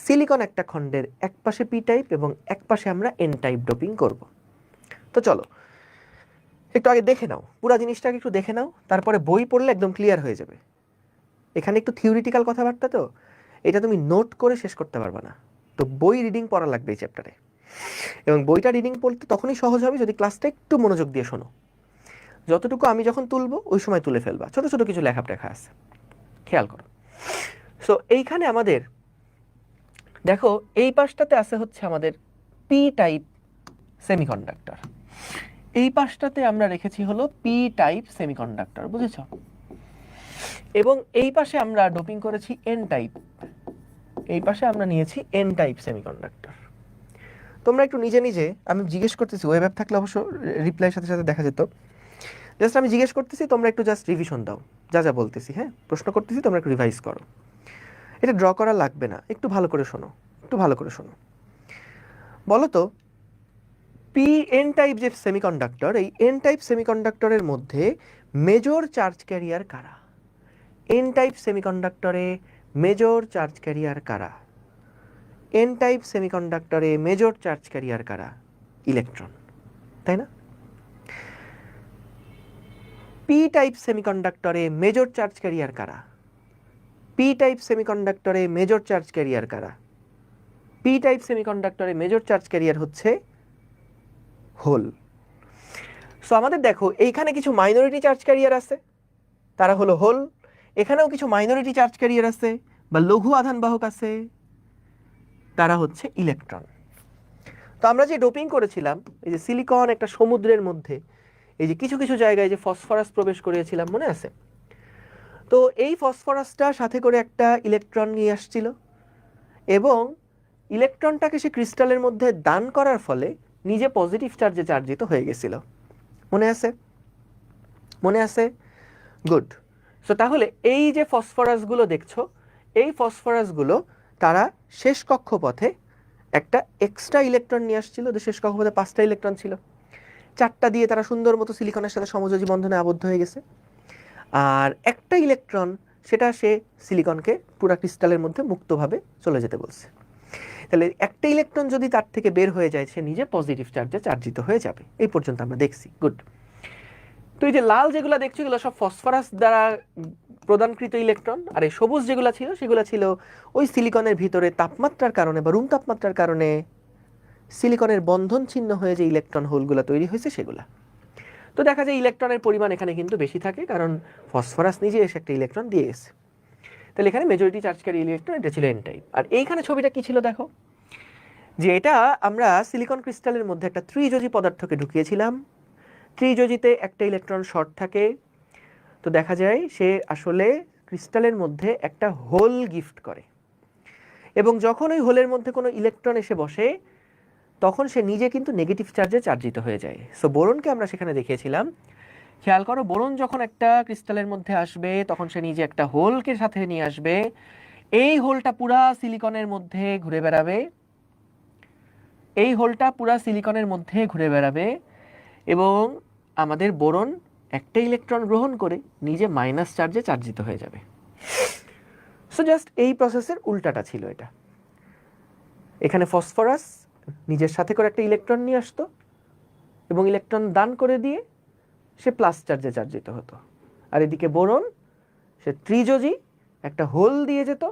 সিলিকন একটা খণ্ডের এক পাশে পি টাইপ এবং এক পাশে আমরা এন টাইপ ডোপিং করব। তো চলো একটু আগে দেখে নাও, পুরো জিনিসটাকে একটু দেখে নাও, তারপরে বই পড়লে একদম ক্লিয়ার হয়ে যাবে। এখানে একটু থিওরিটিক্যাল কথাবার্তা, তো এটা তুমি নোট করে শেষ করতে পারবে না, তো বই রিডিং পড়া লাগবে এই চ্যাপ্টারে। এবং বইটা রিডিং পড়তে তখনই সহজ হবে যদি ক্লাসটা একটু মনোযোগ দিয়ে শোনো। যতটুকু আমি যখন তুলবো ওই সময় তুলে ফেলবা, ছোট ছোট কিছু লেখা টেখা আছে, খেয়াল করো। সো এইখানে আমাদের দেখো, এই পাশটাতে আছে হচ্ছে আমাদের পি টাইপ সেমিকন্ডাক্টর, এই পাশটাতে আমরা রেখেছি হলো পি টাইপ সেমিকন্ডাক্টর, বুঝেছ? এবং এই পাশে আমরা ডোপিং করেছি এন টাইপ, এই পাশে আমরা নিয়েছি এন টাইপ সেমিকন্ডাক্টর। তোমরা একটু নিজে নিজে, আমি জিজ্ঞেস করতেছি, ওয়েব অ্যাপ থাকলে অবশ্য রিপ্লাইয়ের সাথে সাথে দেখা যেত, জাস্ট আমি জিজ্ঞেস করতেছি, তোমরা একটু জাস্ট রিভিশন দাও যা যা বলতেছি। হ্যাঁ, প্রশ্ন করতেছি, তোমরা একটু রিভাইজ করো। এটা ড্র করা লাগবে না, একটু ভালো করে শোনো, একটু ভালো করে শোনো। বলো তো, পি এন টাইপ যে সেমিকন্ডাক্টর, এই এন টাইপ সেমিকন্ডাক্টরের মধ্যে মেজর চার্জ ক্যারিয়ার কারা? এন টাইপ সেমিকন্ডাক্টরে মেজর চার্জ ক্যারিয়ার কারা? এন টাইপ সেমিকন্ডাক্টরে মেজর চার্জ ক্যারিয়ার কারা? ইলেকট্রন, তাই না? পি টাইপ সেমিকন্ডাক্টরে মেজর চার্জ ক্যারিয়ার কারা? পি টাইপ সেমিকন্ডাক্টরে মেজর চার্জ ক্যারিয়ার কারা? পি টাইপ সেমিকন্ডাক্টরে মেজর চার্জ ক্যারিয়ার হচ্ছে হোল। সো আমাদের দেখো এইখানে কিছু মাইনরিটি চার্জ ক্যারিয়ার আছে, তারা হলো হোল। এখানেও কিছু মাইনরিটি চার্জ ক্যারিয়ার আছে বা লঘু আধান বাহক আছে, তারা হচ্ছে ইলেকট্রন। তো আমরা যে ডোপিং করেছিলাম, এই যে সিলিকন একটা সমুদ্রের মধ্যে, এই যে কিছু কিছু জায়গায় যে ফসফরাস প্রবেশ করিয়েছিলাম, মনে আছে? তো এই ফসফরাসটা সাথে করে একটা ইলেকট্রন নিয়ে আসছিল এবং ইলেকট্রনটাকে সে ক্রিস্টালের মধ্যে দান করার ফলে নিজে পজিটিভ চার্জে চার্জিত হয়ে গেছিল, মনে আছে? মনে আছে? গুড। সো তাহলে এই যে ফসফরাসগুলো দেখছো, এই ফসফরাসগুলো তারা শেষ কক্ষপথে একটা এক্সট্রা ইলেকট্রন নিয়ে আসছিল। শেষ কক্ষপথে 5টা ইলেকট্রন ছিল, 4টা দিয়ে তারা সুন্দর মতো সিলিকনের সাথে সমযোজী বন্ধনে আবদ্ধ হয়ে গেছে, আর একটা ইলেকট্রন সেটা সে সিলিকনকে পুরা ক্রিস্টালের মধ্যে মুক্তভাবে চলে যেতে বলছে। তাহলে একটা ইলেকট্রন যদি তার থেকে বের হয়ে যায়, সে নিজে পজিটিভ চার্জে চার্জিত হয়ে যাবে। এই পর্যন্ত আমরা দেখছি, গুড। তো এই যে লাল যেগুলো দেখছো, এগুলো সব ফসফরাস দ্বারা প্রদানকৃত ইলেকট্রন, আর এই সবুজ যেগুলো ছিল সেগুলো ছিল ওই সিলিকনের ভিতরে তাপমাত্রার কারণে বা রুম তাপমাত্রার কারণে সিলিকনের বন্ধন ছিন্ন হয়ে যে ইলেকট্রন হোলগুলো তৈরি হয়েছে সেগুলা। তো দেখা যায় ইলেকট্রনের পরিমাণ এখানে কিন্তু বেশি থাকে, কারণ ফসফরাস নিজে এসে একটা ইলেকট্রন দিয়ে গেছে। তাহলে এখানে মেজরিটি চার্জকারী ইলেকট্রন, এটা ছিল এন টাইপ। আর এইখানে ছবিটা কি ছিল দেখো, যে এটা আমরা সিলিকন ক্রিস্টালের মধ্যে একটা ত্রিযোজী পদার্থকে ঢুকিয়েছিলাম। ত্রিযোজীতে একটা ইলেকট্রন শর্ট থাকে, তো দেখা যায় সে আসলে ক্রিস্টালের মধ্যে একটা হোল গিফট করে, এবং যখন ওই হোলের মধ্যে কোনো ইলেকট্রন এসে বসে তখন সে নিজে কিন্তু নেগেটিভ চার্জে চার্জিত হয়ে যায়। সো বোরনকে আমরা সেখানে দেখিয়েছিলাম। খেয়াল করো, বোরন যখন একটা ক্রিস্টালের মধ্যে আসবে তখন সে নিজে একটা হোলকে সাথে নিয়ে আসবে। এই হোলটা পুরা সিলিকনের মধ্যে ঘুরে বেড়াবে, এই হোলটা পুরা সিলিকনের মধ্যে ঘুরে বেড়াবে, এবং আমাদের বোরন একটা ইলেকট্রন গ্রহণ করে নিজে মাইনাস চার্জে চার্জিত হয়ে যাবে। সো জাস্ট এই প্রসেসের উল্টাটা ছিল এটা। এখানে ফসফরাস নিজের সাথে করে একটা ইলেকট্রন নিয়ে আসতো এবং ইলেকট্রন দান করে দিয়ে সে প্লাস চার্জে চার্জিত হতো, আর এদিকে বোরন সে ত্রিযোজী একটা হোল দিয়ে যেত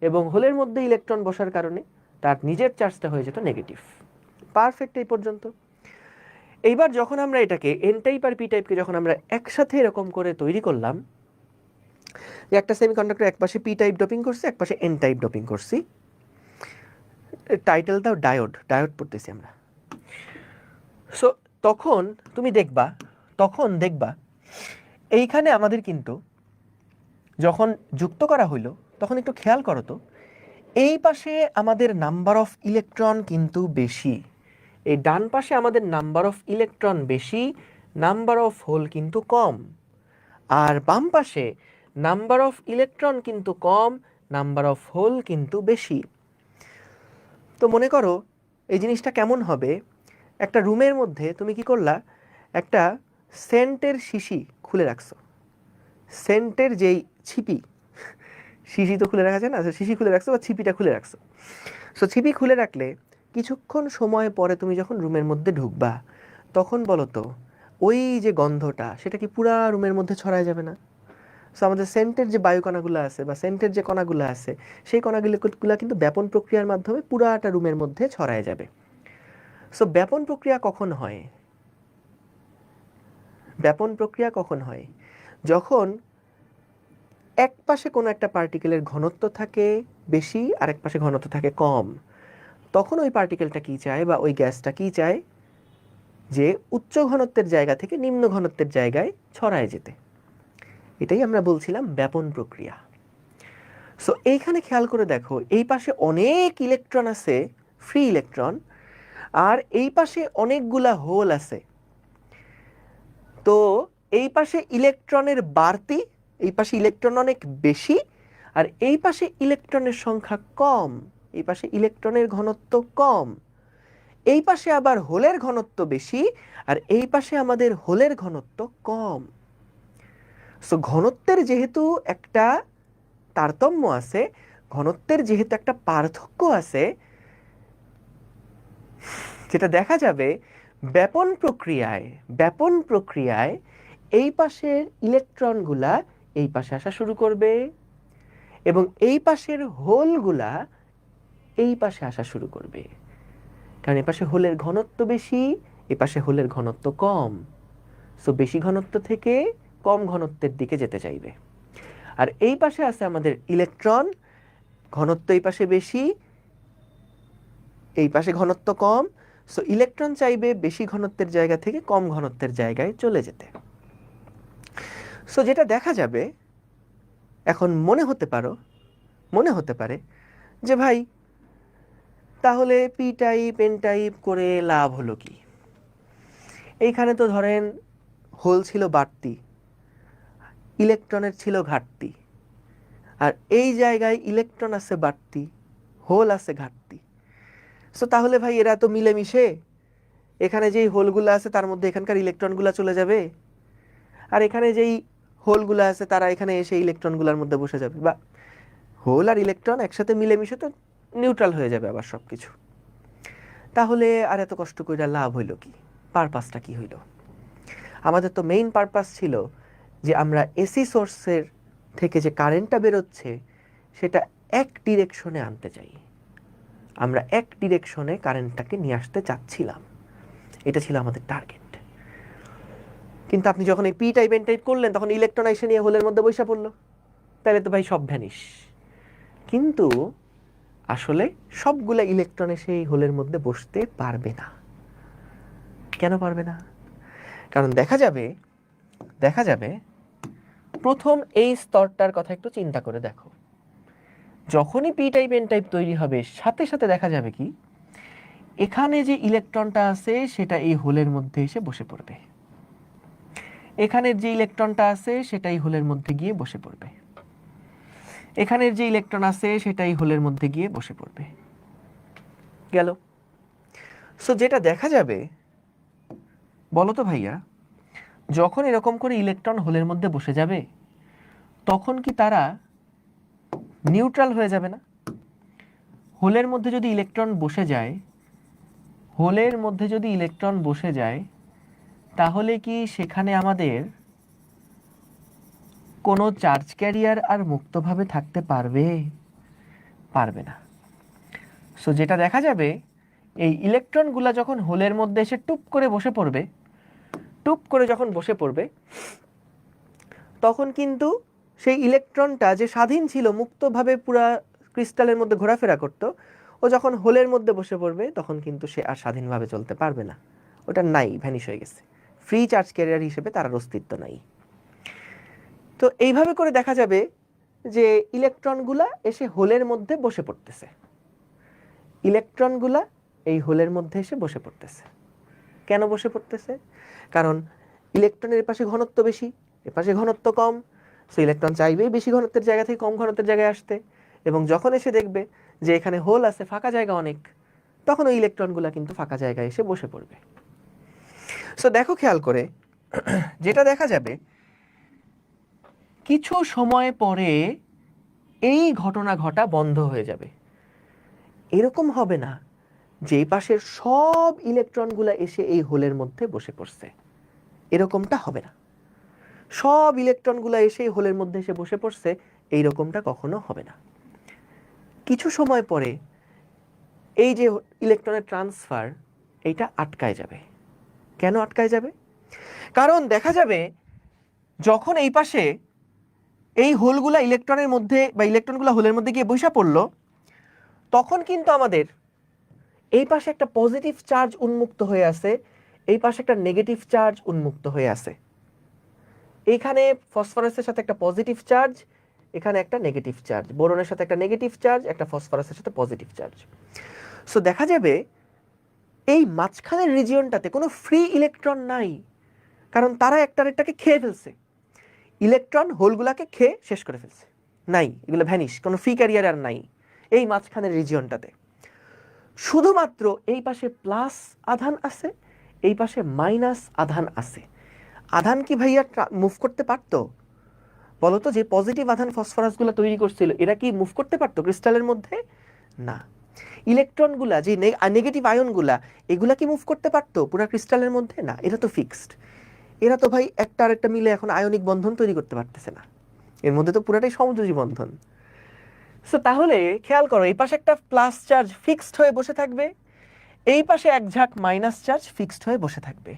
এবং হোলের মধ্যে ইলেকট্রন বসার কারণে তার নিজের চার্জটা হয়ে যেত নেগেটিভ। পারফেক্ট এই পর্যন্ত। এইবার যখন আমরা এটাকে এন টাইপ আর পি টাইপকে যখন আমরা একসাথে এরকম করে তৈরি করলাম, যে একটা সেমিকন্ডাক্টর একপাশে পি টাইপ ডোপিং করছি, একপাশে এন টাইপ ডোপিং করছি, টাইটেলটাও ডায়োড, ডায়োড পড়তেছি আমরা। সো তখন তুমি দেখবা, এইখানে আমাদের কিন্তু যখন যুক্ত করা হইলো তখন একটু খেয়াল করো তো, এই পাশে আমাদের নাম্বার অফ ইলেকট্রন কিন্তু বেশি, এই ডান পাশে আমাদের নাম্বার অফ ইলেকট্রন বেশি, নাম্বার অফ হোল কিন্তু কম। আর বাম পাশে নাম্বার অফ ইলেকট্রন কিন্তু কম, নাম্বার অফ হোল কিন্তু বেশি। তো মনে করো এই জিনিসটা কেমন হবে, একটা রুমের মধ্যে তুমি কি করলা, একটা সেন্টের শিশি খুলে রাখছো, সেন্টের যেই ছিপি, শিশি তো খুলে রাখা যায় না, শিশি খুলে রাখছো বা ছিপিটা খুলে রাখছো। সো ছিপি খুলে রাখলে কিছুক্ষণ সময় পরে তুমি যখন রুমের মধ্যে ঢুকবা তখন বলো তো ওই যে গন্ধটা সেটা কি পুরা রুমের মধ্যে ছড়ায় যাবে না? সো আমাদের সেন্টের যে বায়ুকণাগুলো আছে বা সেন্টের যে কণাগুলো আছে সেই কণাগুলো কিন্তু ব্যাপন প্রক্রিয়ার মাধ্যমে পুরাটা রুমের মধ্যে ছড়ায় যাবে। সো ব্যাপন প্রক্রিয়া কখন হয়? ব্যাপন প্রক্রিয়া কখন হয়? যখন এক পাশে কোনো একটা পার্টিকেলের ঘনত্ব থাকে বেশি আর এক পাশে ঘনত্ব থাকে কম, তখন ওই পার্টিকেলটা কি চায় বা ওই গ্যাসটা কি চায়, যে উচ্চ ঘনত্বের জায়গা থেকে নিম্ন ঘনত্বের জায়গায় ছড়ায় যেতে। এটাই আমরা বলছিলাম ব্যাপন প্রক্রিয়া। সো এইখানে খেয়াল করে দেখো, এই পাশে অনেক ইলেকট্রন আছে, ফ্রি ইলেকট্রন, আর এই পাশে অনেকগুলা হোল আছে। তো এই পাশে ইলেকট্রনের বাড়তি, এই পাশে ইলেকট্রন অনেক বেশি, আর এই পাশে ইলেকট্রনের সংখ্যা কম, এই পাশে ইলেকট্রনের ঘনত্ব কম। এই পাশে আবার হোলের ঘনত্ব বেশি, আর এই পাশে আমাদের হোলের ঘনত্ব কম। সো ঘনত্বের যেহেতু একটা তারতম্য আছে, ঘনত্বের যেহেতু একটা পার্থক্য আছে, যেটা দেখা যাবে ব্যাপন প্রক্রিয়ায় এই পাশের ইলেকট্রনগুলা এই পাশে আসা শুরু করবে এবং এই পাশের হোলগুলা এই পাশে আসা শুরু করবে। কারণ এ পাশে হোলের ঘনত্ব বেশি, এ পাশে হোলের ঘনত্ব কম। সো বেশি ঘনত্ব থেকে কম ঘনত্বের দিকে যেতে চাইবে। আর এই পাশে আছে আমাদের ইলেকট্রন, ঘনত্ব এই পাশে বেশি, এই পাশে ঘনত্ব কম। সো ইলেকট্রন চাইবে বেশি ঘনত্বের জায়গা থেকে কম ঘনত্বের জায়গায় চলে যেতে। সো যেটা দেখা যাবে, এখন মনে হতে পারে যে ভাই তাহলে পি টাইপ এন টাইপ করে লাভ হলো কি? এইখানে তো ধরেন হোল ছিল বাড়তি, ইলেকট্রনের ছিল ঘাটতি, আর এই জায়গায় ইলেকট্রন আছে বাড়তি, হোল আছে ঘাটতি। সো তাহলে ভাই এরা তো মিলেমিশে, এখানে যেই হোলগুলো আছে তার মধ্যে এখানকার ইলেকট্রনগুলো চলে যাবে, আর এখানে যেই হোলগুলো আছে তারা এখানে এসে ইলেকট্রনগুলোর মধ্যে বসে যাবে, বা হোল আর ইলেকট্রন একসাথে মিলেমিশে তো নিউট্রাল হয়ে যাবে আবার সব কিছু। তাহলে আর এত কষ্ট করে লাভ হইল কি? পারপাসটা কি হইল? আমাদের তো মেইন পারপাস ছিল যে আমরা এসি সোর্সের থেকে যে কারেন্টটা বেরোচ্ছে সেটা এক ডিরেকশনে আনতে চাই। আমরা এক ডিরেকশনে কারেন্টটাকে নিয়ে আসতে চাচ্ছিলাম, এটা ছিল আমাদের টার্গেট। কিন্তু আপনি যখন এই পি টাইপ এন টাইপ করলেন তখন ইলেকট্রন এসে নিয়ে হোলের মধ্যে বসে পড়লো, তাহলে তো ভাই সব ভ্যানিশ। কিন্তু আসলে সবগুলা ইলেকট্রন এসে এই হোলের মধ্যে বসতে পারবে না। কেন পারবে না? কারণ দেখা যাবে প্রথম এই স্তরটার কথা একটু চিন্তা করে দেখো। যখনই পি টাইপ এন টাইপ তৈরি হবে সাথে সাথে দেখা যাবে কি এখানে যে ইলেকট্রনটা আছে সেটা এই হোলের মধ্যে এসে বসে পড়বে, এখানের যে ইলেকট্রনটা আছে সেটাই হোলের মধ্যে গিয়ে বসে পড়বে, এখানের যে ইলেকট্রন আছে সেটাই হোলের মধ্যে গিয়ে বসে পড়বে। গেল। সো যেটা দেখা যাবে, বলো তো ভাইয়া, যখন এরকম করে ইলেকট্রন হোলের মধ্যে বসে যাবে তখন কি তারা নিউট্রাল হয়ে যাবে না? হোলের মধ্যে যদি ইলেকট্রন বসে যায় তাহলে কি সেখানে আমাদের কোনো চার্জ ক্যারিয়ার আর মুক্তভাবে থাকতে পারবে না। সো যেটা দেখা যাবে, এই ইলেকট্রনগুলা যখন হোলের মধ্যে এসে টুপ করে যখন বসে পড়বে তখন কিন্তু সেই ইলেকট্রনটা যে স্বাধীন ছিল, মুক্তভাবে পুরা ক্রিস্টালের মধ্যে ঘোরাফেরা করত, ও যখন হোলের মধ্যে বসে পড়বে তখন কিন্তু সে আর স্বাধীনভাবে চলতে পারবে না। ওটা নাই, ভ্যানিশ হয়ে গেছে। ফ্রি চার্জ ক্যারিয়ার হিসেবে তার অস্তিত্ব নাই। তো এইভাবে করে দেখা যাবে যে ইলেকট্রনগুলা এসে হোলের মধ্যে বসে পড়তেছে, ইলেকট্রনগুলা এই হোলের মধ্যে এসে বসে পড়তেছে। কেন বসে পড়তেছে? কারণ ইলেকট্রনের পাশে ঘনত্ব বেশি, এ পাশে ঘনত্ব কম। সো ইলেকট্রন চাইবেই বেশি ঘনত্বের জায়গা থেকে কম ঘনত্বের জায়গায় আসতে, এবং যখন এসে দেখবে যে এখানে হোল আছে, ফাঁকা জায়গা অনেক, তখন ওই ইলেকট্রনগুলা কিন্তু ফাঁকা জায়গায় এসে বসে পড়বে। সো দেখো খেয়াল করে যেটা দেখা যাবে, কিছু সময় পরে এই ঘটনা ঘটা বন্ধ হয়ে যাবে। এরকম হবে না যে এই পাশের সব ইলেকট্রনগুলা এসে এই হোলের মধ্যে বসে পড়ছে, এরকমটা হবে না। সব ইলেকট্রনগুলো এসে হোলের মধ্যে এসে বসে পড়ছে, এইরকমটা কখনো হবে না। কিছু সময় পরে এই যে ইলেকট্রনের ট্রান্সফার, এইটা আটকায় যাবে। কেন আটকায় যাবে? কারণ দেখা যাবে যখন এই পাশে এই হোলগুলা ইলেকট্রনের মধ্যে বা ইলেকট্রনগুলো হোলের মধ্যে গিয়ে বসে পড়লো, তখন কিন্তু আমাদের এই পাশে একটা পজিটিভ চার্জ উন্মুক্ত হয়ে আছে, এই পাশে একটা নেগেটিভ চার্জ উন্মুক্ত হয়ে আছে। এইখানে ফসফরাসের সাথে একটা পজিটিভ চার্জ, এখানে একটা নেগেটিভ চার্জ, বোরনের সাথে একটা নেগেটিভ চার্জ, একটা ফসফরাসের সাথে পজিটিভ চার্জ। সো দেখা যাবে এই মাঝখানের রিজিয়নটাতে কোনো ফ্রি ইলেকট্রন নাই, কারণ তারা একটা আরেকটাকে খেয়ে ফেলছে, ইলেকট্রন হোলগুলাকে খেয়ে শেষ করে ফেলছে, নাই, এগুলো ভ্যানিশ, কোনো ফ্রি ক্যারিয়ার আর নাই এই মাঝখানের রিজিয়নটাতে। শুধুমাত্র এই পাশে প্লাস আধান আছে, এই পাশে মাইনাস আধান আছে। আধান কি ভাইয়া মুভ করতে পারতো? বলতো যে পজিটিভ আধান ফসফরাসগুলো তৈরি করছিল এরা কি মুভ করতে পারতো ক্রিস্টালের মধ্যে? না। ইলেকট্রনগুলা যে নেগেটিভ আয়নগুলা এগুলা কি মুভ করতে পারতো পুরো ক্রিস্টালের মধ্যে? না, এটা তো ফিক্সড। এরা তো ভাই একটা আরেকটা মিলে এখন আয়নিক বন্ধন তৈরি করতে পারতেছে না, এর মধ্যে তো পুরাটাই সমযোজী বন্ধন। সো তাহলে খেয়াল করো, এই পাশে একটা প্লাস চার্জ ফিক্সড হয়ে বসে থাকবে, এই পাশে এক ঝাঁক মাইনাস চার্জ ফিক্সড হয়ে বসে থাকবে।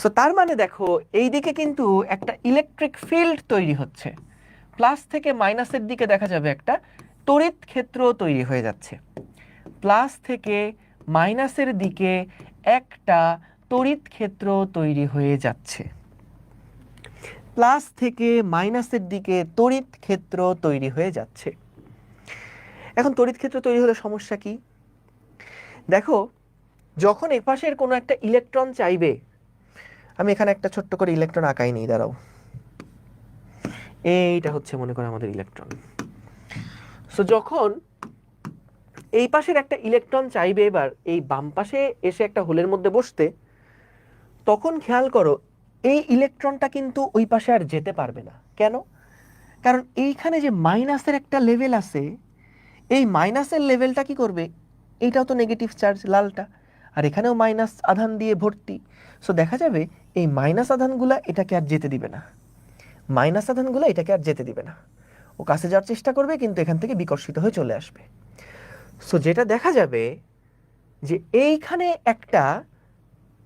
সো তার মানে দেখো এই দিকে কিন্তু একটা ইলেকট্রিক ফিল্ড তৈরি হচ্ছে, প্লাস থেকে মাইনাসের দিকে দেখা যাবে একটা তড়িৎ ক্ষেত্র তৈরি হয়ে যাচ্ছে। প্লাস থেকে মাইনাসের দিকে একটা তড়িৎ ক্ষেত্র তৈরি হয়ে যাচ্ছে। প্লাস থেকে মাইনাসের দিকে তড়িৎ ক্ষেত্র তৈরি হয়ে যাচ্ছে। এখন তড়িৎ ক্ষেত্র তৈরি হলে সমস্যা কি? দেখো, যখন এপাশের কোনো একটা ইলেকট্রন চাইবে, আমি এখানে একটা ছোট্ট করে ইলেকট্রন আঁকাই নেই, দাঁড়াও, এইটা হচ্ছে মনে করো আমাদের ইলেকট্রন। সো যখন এই পাশের একটা ইলেকট্রন চাইবে এবার এই বাম পাশে এসে একটা হোলের মধ্যে বসতে, তখন খেয়াল করো এই ইলেকট্রনটা কিন্তু ওই পাশে আর যেতে পারবে না। কেন? কারণ এইখানে যে মাইনাসের একটা লেভেল আছে, এই মাইনাসের লেভেলটা কি করবে, এইটাও তো নেগেটিভ চার্জ লালটা, আর এখানেও মাইনাস আধান দিয়ে ভর্তি। সো দেখা যাবে এই মাইনাস আধানগুলা এটাকে আর যেতে দিবে না, মাইনাস আধানগুলো এটাকে আর যেতে দিবে না, ও কাছে যাওয়ার চেষ্টা করবে কিন্তু এখান থেকে বিকর্ষিত হয়ে চলে আসবে। সো যেটা দেখা যাবে যে এইখানে একটা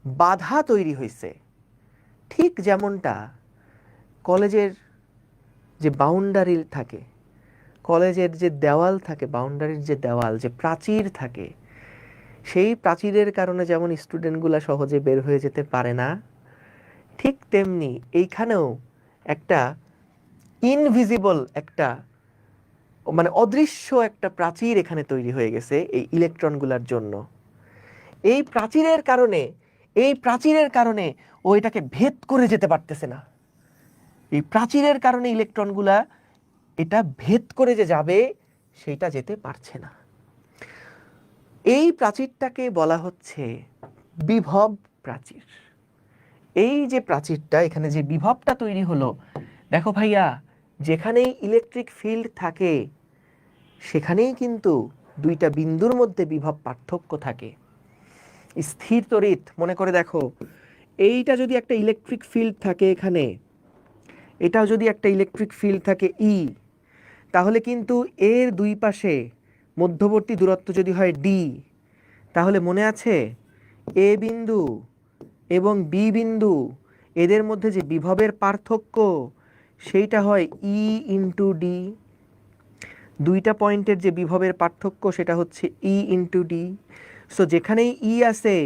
বাধা তৈরি হয়েছে, ঠিক যেমনটা কলেজের যে বাউন্ডারি থাকে, কলেজের যে দেওয়াল থাকে, বাউন্ডারির যে দেওয়াল, যে প্রাচীর থাকে, সেই প্রাচীরের কারণে যেমন স্টুডেন্টগুলো সহজে বের হয়ে যেতে পারে না, ঠিক তেমনি এইখানেও একটা ইনভিজিবল একটা মানে অদৃশ্য একটা প্রাচীর এখানে তৈরি হয়ে গেছে এই ইলেকট্রনগুলোর জন্য। এই প্রাচীরের কারণে ও এটাকে ভেদ করে যেতে পারতেছে না। এই প্রাচীরের কারণে ইলেকট্রনগুলা এটা ভেদ করে যে যাবে সেটা যেতে পারছে না। এই প্রাচীরটাকে বলা হচ্ছে বিভব প্রাচীর। এই যে প্রাচীরটা, এখানে যে বিভবটা তৈরি হলো, দেখো ভাইয়া, যেখানেই ইলেকট্রিক ফিল্ড থাকে সেখানেই কিন্তু দুইটা বিন্দুর মধ্যে বিভব পার্থক্য থাকে। স্থির তড়িৎ মনে করে দেখো, এইটা যদি একটা ইলেকট্রিক ফিল্ড থাকে এখানে, এটাও যদি একটা ইলেকট্রিক ফিল্ড থাকে ই, তাহলে কিন্তু এর দুই পাশে মধ্যবর্তী দূরত্ব যদি হয় ডি, তাহলে মনে আছে এ বিন্দু এবং বি বিন্দু এদের মধ্যে যে বিভবের পার্থক্য সেইটা হয় ই ইন্টু ডি। দুইটা পয়েন্টের যে বিভবের পার্থক্য সেটা হচ্ছে ই ইন্টু ডি। সো যেখানেই ই আছে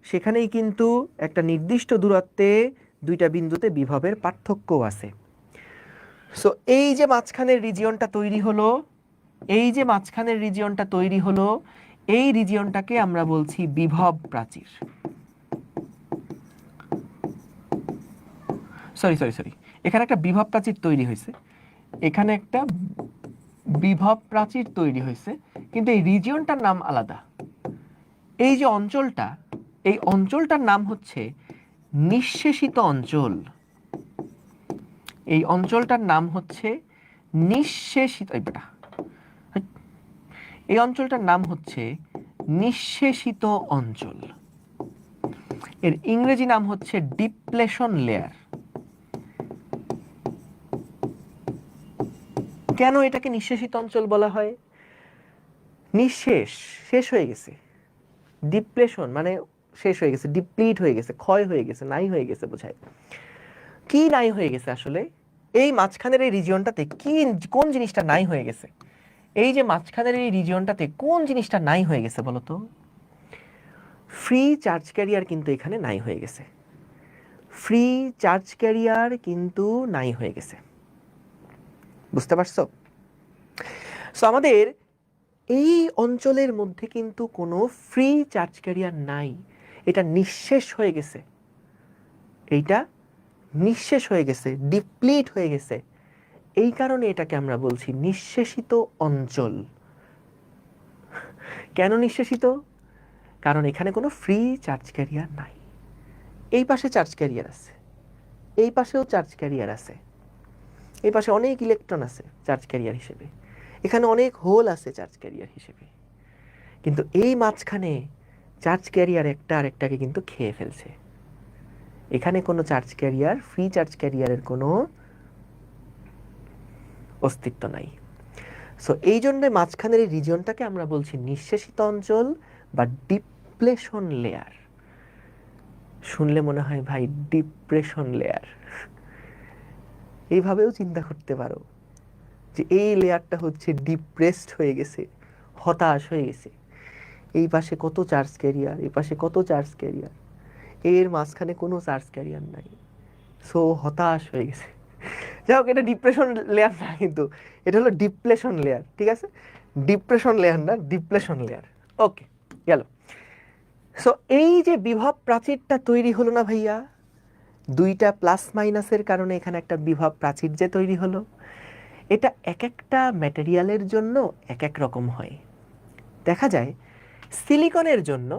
সেখানেই কিন্তু একটা নির্দিষ্ট দূরত্বে দুইটা বিন্দুতে বিভবের পার্থক্য আছে। সো এই যে মাঝখানের রিজিয়নটা তৈরি হলো, এই রিজিয়নটাকে আমরা বলছি বিভব প্রাচীর। সরি, এখানে একটা বিভব প্রাচীর তৈরি হয়েছে, এখানে একটা বিভব প্রাচীর তৈরি হয়েছে, কিন্তু এই রিজিয়নটার নাম আলাদা। এই যে অঞ্চলটা, এই অঞ্চলটার নাম হচ্ছে নিঃশেষিত অঞ্চল। এই অঞ্চলটার নাম হচ্ছে নিঃশেষিত, এই অঞ্চলটার নাম হচ্ছে নিঃশেষিত অঞ্চল। এর ইংরেজি নাম হচ্ছে ডিপ্লেশন লেয়ার। কেন এটাকে নিঃশেষিত অঞ্চল বলা হয়? নিঃশেষ, শেষ হয়ে গেছে, ডিপ্লেশন মানে শেষ হয়ে গেছে, ডিপ্লিট হয়ে গেছে, ক্ষয় হয়ে গেছে, নাই হয়ে গেছে বোঝায়। কি নাই হয়ে গেছে আসলে? এই মাঝখানের এই রিজিয়নটাতে কোন জিনিসটা নাই হয়ে গেছে? এই যে মাঝখানের এই রিজিয়নটাতে কোন জিনিসটা নাই হয়ে গেছে বলতো? ফ্রি চার্জ ক্যারিয়ার কিন্তু এখানে নাই হয়ে গেছে। ফ্রি চার্জ ক্যারিয়ার কিন্তু নাই হয়ে গেছে, বুঝতে পারছো? সো আমাদের এই অঞ্চলের মধ্যে কিন্তু কোনো ফ্রি চার্জ ক্যারিয়ার নাই, এটা নিঃশেষ হয়ে গেছে, এইটা নিঃশেষ হয়ে গেছে, ডিপ্লিট হয়ে গেছে। এই কারণে এটাকে আমরা বলছি নিঃশেষিত অঞ্চল। কেন নিঃশেষিত? কারণ এখানে কোনো ফ্রি চার্জ ক্যারিয়ার নাই। এই পাশে চার্জ ক্যারিয়ার আছে, এই পাশেও চার্জ ক্যারিয়ার আছে, এই পাশে অনেক ইলেকট্রন আছে চার্জ ক্যারিয়ার হিসেবে, এখানে অনেক হোল আছে চার্জ ক্যারিয়ার হিসেবে, কিন্তু এই মাঝখানে চার্জ ক্যারিয়ার একটা আরেকটাকে কিন্তু খেয়ে ফেলছে। এখানে কোনো চার্জ ক্যারিয়ার, ফ্রি চার্জ ক্যারিয়ারের কোনো অস্তিত্ব নাই। সো এই জন্য মাঝখানের এই রিজিয়নটাকে আমরা বলছি নিঃশেষিত অঞ্চল বা ডিপ্লেশন লেয়ার। শুনলে মনে হয় ভাই ডিপ্রেশন লেয়ার, এইভাবেও চিন্তা করতে পারো যে এই লেয়ারটা হচ্ছে ডিপ্রেসড হয়ে গেছে, হতাশ হয়ে গেছে। এই পাশে কত চার্জ ক্যারিয়ার, এই পাশে কত চার্জ ক্যারিয়ার, এর মাঝখানে কোনো চার্জ ক্যারিয়ার নাই, সো হতাশ হয়ে গেছে। যাই হোক, এটা ডিপ্রেশন লেয়ার না, কিন্তু এটা হলো ডিপ্লেশন লেয়ার, ঠিক আছে? ডিপ্রেশন লেয়ার না, ডিপ্লেশন লেয়ার। ওকে, গেল। সো এই যে বিভব প্রাচীরটা তৈরি হলো না ভাইয়া, দুইটা প্লাস মাইনাসের কারণে এখানে একটা বিভব প্রাচীর যে তৈরি হলো, এটা এক একটা ম্যাটেরিয়ালের জন্য এক এক রকম হয়। দেখা যায় সিলিকনের জন্য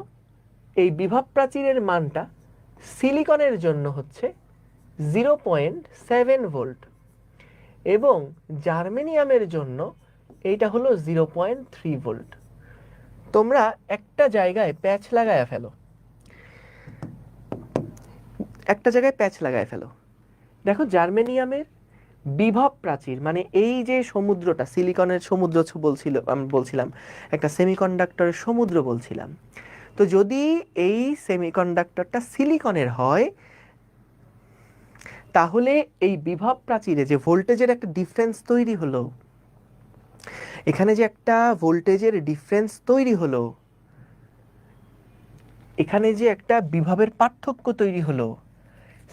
এই বিভব প্রাচীরের মানটা সিলিকনের জন্য হচ্ছে 0.7 ভোল্ট এবং জার্মেনিয়ামের জন্য এইটা হলো 0.3 ভোল্ট। তোমরা একটা জায়গায় প্যাচ লাগায় ফেলো, একটা জায়গায় প্যাচ লাগায় ফেলো, দেখো জার্মেনিয়ামের বিভব প্রাচীর, মানে এই যে সমুদ্রটা, সিলিকনের সমুদ্র আমি বলছিলাম, একটা সেমিকন্ডাক্টরের সমুদ্র বলছিলাম। তো যদি এই সেমিকন্ডাক্টরটা সিলিকনের হয়, তাহলে এই বিভব প্রাচীরে যে ভোল্টেজের একটা ডিফারেন্স তৈরি হলো, এখানে যে একটা ভোল্টেজের ডিফারেন্স তৈরি হলো, এখানে যে একটা বিভবের পার্থক্য তৈরি হলো,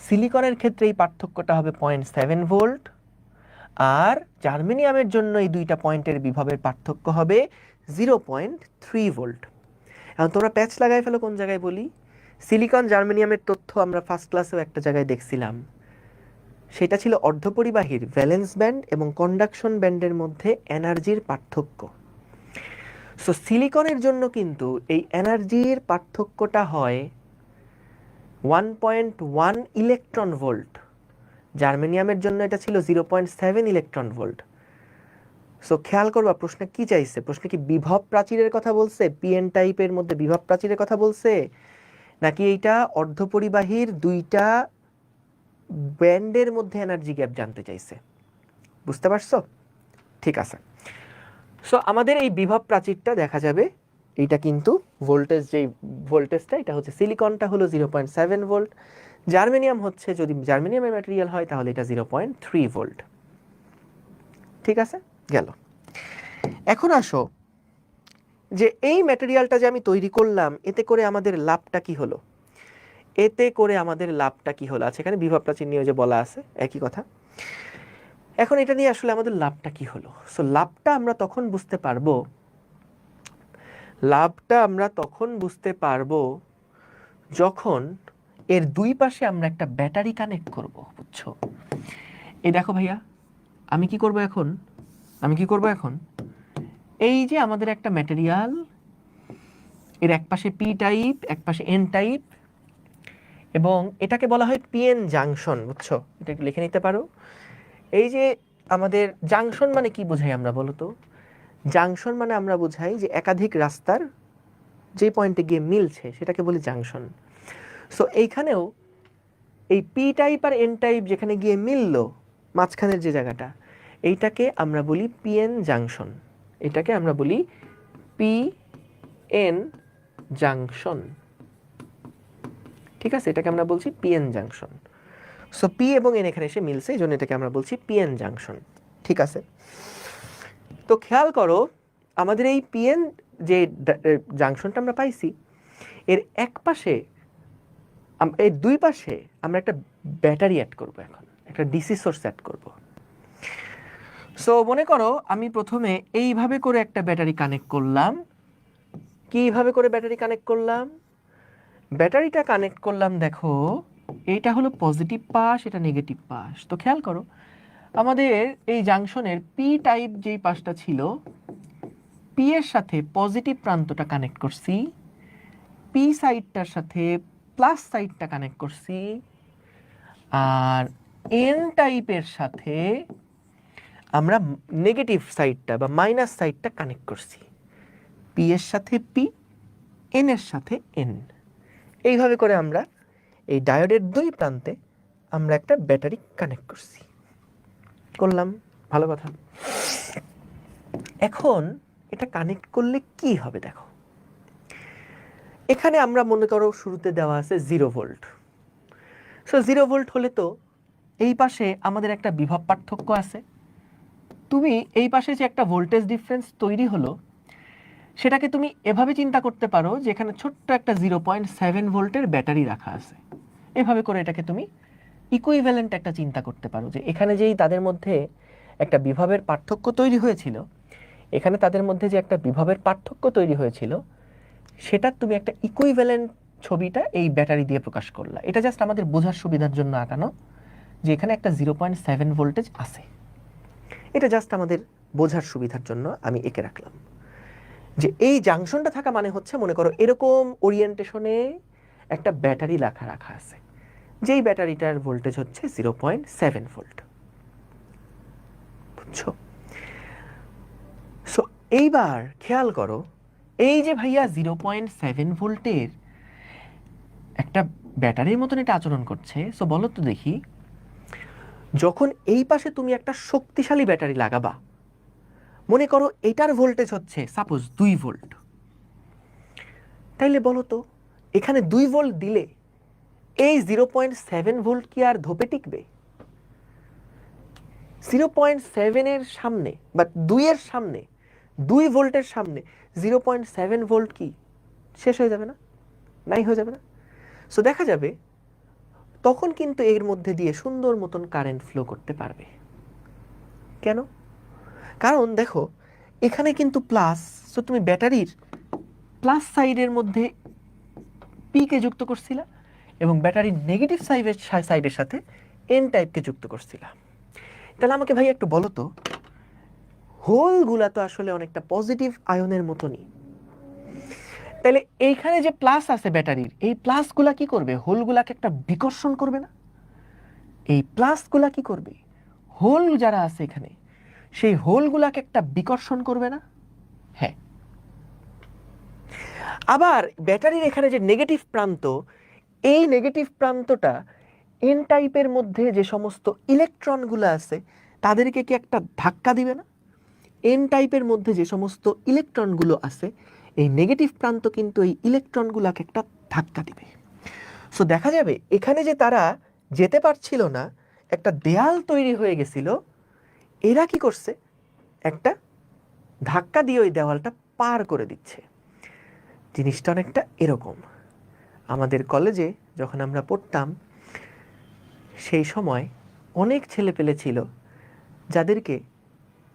সিলিকনের ক্ষেত্রে এই পার্থক্যটা হবে 0.7 ভোল্ট, আর জার্মেনিয়ামের জন্য এই দুইটা পয়েন্টের বিভবের পার্থক্য হবে 0.3 ভোল্ট। এখন তোমরা প্যাচ লাগাই ফেলো কোন জায়গায় বলি। সিলিকন জার্মেনিয়ামের তথ্য আমরা ফার্স্ট ক্লাসেও একটা জায়গায় দেখছিলাম, সেটা ছিল অর্ধপরিবাহীর ভ্যালেন্স ব্যান্ড এবং কন্ডাকশন ব্যান্ডের মধ্যে এনার্জির পার্থক্য। সো সিলিকনের জন্য কিন্তু এই এনার্জির পার্থক্যটা হয় 1.1 ইলেকট্রন ভোল্ট, জার্মেনিয়ামের জন্য এটা ছিল 0.7 ইলেকট্রন ভোল্ট। সো খেয়াল করবা প্রশ্নে কি চাইছে, প্রশ্নে কি বিভব প্রাচীরের কথা বলছে, পিএন টাইপের মধ্যে বিভব প্রাচীরের কথা বলছে, নাকি এইটা অর্ধপরিবাহীর দুইটা ব্যান্ডের মধ্যে এনার্জি গ্যাপ জানতে চাইছে? বুঝতে পারছো? ঠিক আছে। সো আমাদের এই বিভব প্রাচীরটা দেখা যাবে, এইটা কিন্তু ভোল্টেজ, যেই ভোল্টেজটা এটা হচ্ছে সিলিকনটা হলো 0.7 ভোল্ট, জার্মেনিয়াম হচ্ছে, যদি জার্মেনিয়ামের ম্যাটেরিয়াল হয় তাহলে এটা 0.3 ভোল্ট। ঠিক আছে, গেল। এখন আসো যে এই ম্যাটেরিয়ালটা যে আমি তৈরি করলাম, এতে করে আমাদের লাভটা কি হলো, এতে করে আমাদের লাভটা কি হলো। আচ্ছা, এখানে বিভব প্রাচীর নিয়ে যে বলা আছে একই কথা। এখন এটা নিয়ে আসলে আমাদের লাভটা কি হলো। সো লাভটা আমরা তখন বুঝতে পারবো, যখন এর দুই পাশে আমরা একটা ব্যাটারি কানেক্ট করব। বুঝছো? এই দেখো ভাইয়া, আমি কি করব এখন, এই যে আমাদের একটা ম্যাটেরিয়াল, এর এক পাশে পি টাইপ, এক পাশে এন টাইপ, এবং এটাকে বলা হয় পিএন জাংশন। বুঝছো? এটা একটু লিখে নিতে পারো। এই যে আমাদের জাংশন মানে কি বোঝাই আমরা, বলো তো? জাংশন মানে আমরা বোঝাই যে একাধিক রাস্তার যে পয়েন্টে গিয়ে মিলছে সেটাকে বলি জাংশন। সো এইখানেও এই পি টাইপ আর এন টাইপ যেখানে গিয়ে মিললো, মাঝখানের যে জায়গাটা, এইটাকে আমরা বলি পিএন জাংশন। এটাকে আমরা বলি পিএন জাংশন। ঠিক আছে, এটাকে আমরা বলছি পিএন জাংশন। সো পি এবং এন এখানে এসে মিলছে, এই জন্য এটাকে আমরা বলছি পিএন জাংশন। ঠিক আছে, তো খেয়াল করো, আমাদের এই পিএন যে জাংশনটা আমরা পাইছি, এর এক পাশে, এর দুই পাশে আমরা একটা ব্যাটারি অ্যাড করব, এখন একটা ডিসি সোর্স অ্যাড করব। সো মনে করো আমি প্রথমে এইভাবে করে একটা ব্যাটারি কানেক্ট করলাম। কিভাবে করে ব্যাটারি কানেক্ট করলাম? ব্যাটারিটা কানেক্ট করলাম, দেখো এইটা হলো পজিটিভ পাশ, এটা নেগেটিভ পাশ। তো খেয়াল করো, আমাদের এই জাংশনের পি টাইপ যেই পাশটা ছিল, পি এর সাথে পজিটিভ প্রান্তটা কানেক্ট করছি, পি সাইডটার সাথে প্লাস সাইডটা কানেক্ট করছি, আর এন টাইপের সাথে আমরা নেগেটিভ সাইডটা বা মাইনাস সাইডটা কানেক্ট করছি, পি এর সাথে পি, এন এর সাথে এন। এইভাবে করে আমরা এই ডায়োডের দুই প্রান্তে আমরা একটা ব্যাটারি কানেক্ট করলাম, ভালো কথা। এখন এটা কানেক্ট করলে কি হবে দেখো, এখানে আমরা মনে করো শুরুতে দেওয়া আছে 0 ভোল্ট। সো 0 ভোল্ট হলে তো এই পাশে আমাদের একটা বিভব পার্থক্য আছে। তুমি এই পাশে যে একটা ভোল্টেজ ডিফারেন্স তৈরি হলো, সেটাকে তুমি এভাবে চিন্তা করতে পারো যে এখানে ছোট্ট একটা 0.7 ভোল্টের ব্যাটারি রাখা আছে। এভাবে করে এটাকে তুমি ইকুইভ্যালেন্ট একটা চিন্তা করতে পারো, যে এখানে যেই তাদের মধ্যে একটা বিভবের পার্থক্য তৈরি হয়েছিল, এখানে তাদের মধ্যে যে একটা বিভবের পার্থক্য তৈরি হয়েছিল, সেটা তুমি একটা ইকুইভ্যালেন্ট ছবিটা এই ব্যাটারি দিয়ে প্রকাশ করলা। এটা জাস্ট আমাদের বোঝার সুবিধার জন্য আঁকানো, যে এখানে একটা 0.7 ভোল্টেজ আছে। এটা জাস্ট আমাদের বোঝার সুবিধার জন্য আমি এঁকে রাখলাম, যে এই জাংশনটা থাকা মানে হচ্ছে মনে করো এরকম ওরিয়েন্টেশনে একটা ব্যাটারি রাখা আছে, যেই ব্যাটারিটার ভোল্টেজ হচ্ছে 0.7 ভোল্ট। বুঝছো? সো এইবার খেয়াল করো, এই যে ভাইয়া 0.7 ভোল্টের একটা ব্যাটারির মতন এটা আচরণ করছে। সো বলো তো দেখি, যখন এই পাশে তুমি একটা শক্তিশালী ব্যাটারি লাগাবা, মনে করো এটার ভোল্টেজ হচ্ছে সাপোজ 2 ভোল্ট, তাইলে বলো তো এখানে 2 ভোল্ট দিলে এই 0.7 ভোল্ট কি আর ধোপে টিকবে? 0.7 এর সামনে বা 2 এর সামনে, 2 ভোল্টের সামনে 0.7 ভোল্ট কি শেষ হয়ে যাবে না? নাই হয়ে যাবে না? সো দেখা যাবে তখন কিন্তু এর মধ্যে দিয়ে সুন্দর মতন কারেন্ট ফ্লো করতে পারবে। কেন? কারণ দেখো এখানে কিন্তু প্লাস, সো তুমি ব্যাটারির প্লাস সাইডের মধ্যে পি কে যুক্ত করছিলা এবং ব্যাটারির নেগেটিভ সাইডের সাথে এন টাইপকে যুক্ত করছিলা। তাহলে আমাকে ভাই একটু বলো তো, হোলগুলা তো আসলে অনেকটা পজিটিভ আয়নের মতনই। তাহলে এইখানে যে প্লাস আছে ব্যাটারির, এই প্লাসগুলা কি করবে? হোলগুলাকে একটা বিকর্ষণ করবে না? এই প্লাসগুলা কি করবে? হোল যারা আছে এখানে, সেই হোলগুলাকে একটা বিকর্ষণ করবে না? হ্যাঁ। আবার ব্যাটারির এখানে যে নেগেটিভ প্রান্ত, এই নেগেটিভ প্রান্তটা এন টাইপের মধ্যে যে সমস্ত ইলেকট্রনগুলো আছে তাদেরকে কি একটা ধাক্কা দিবে না? এন টাইপের মধ্যে যে সমস্ত ইলেকট্রনগুলো আছে, এই নেগেটিভ প্রান্ত কিন্তু এই ইলেকট্রনগুলোকে একটা ধাক্কা দিবে। সো দেখা যাবে এখানে যে তারা যেতে পারছিল না, একটা দেয়াল তৈরি হয়ে গেছিল, এরা কি করছে? একটা ধাক্কা দিয়ে ওই দেওয়ালটা পার করে দিচ্ছে। জিনিসটা অনেকটা এরকম। আমাদের কলেজে যখন আমরা পড়তাম, সেই সময় অনেক ছেলেপেলে ছিল যাদেরকে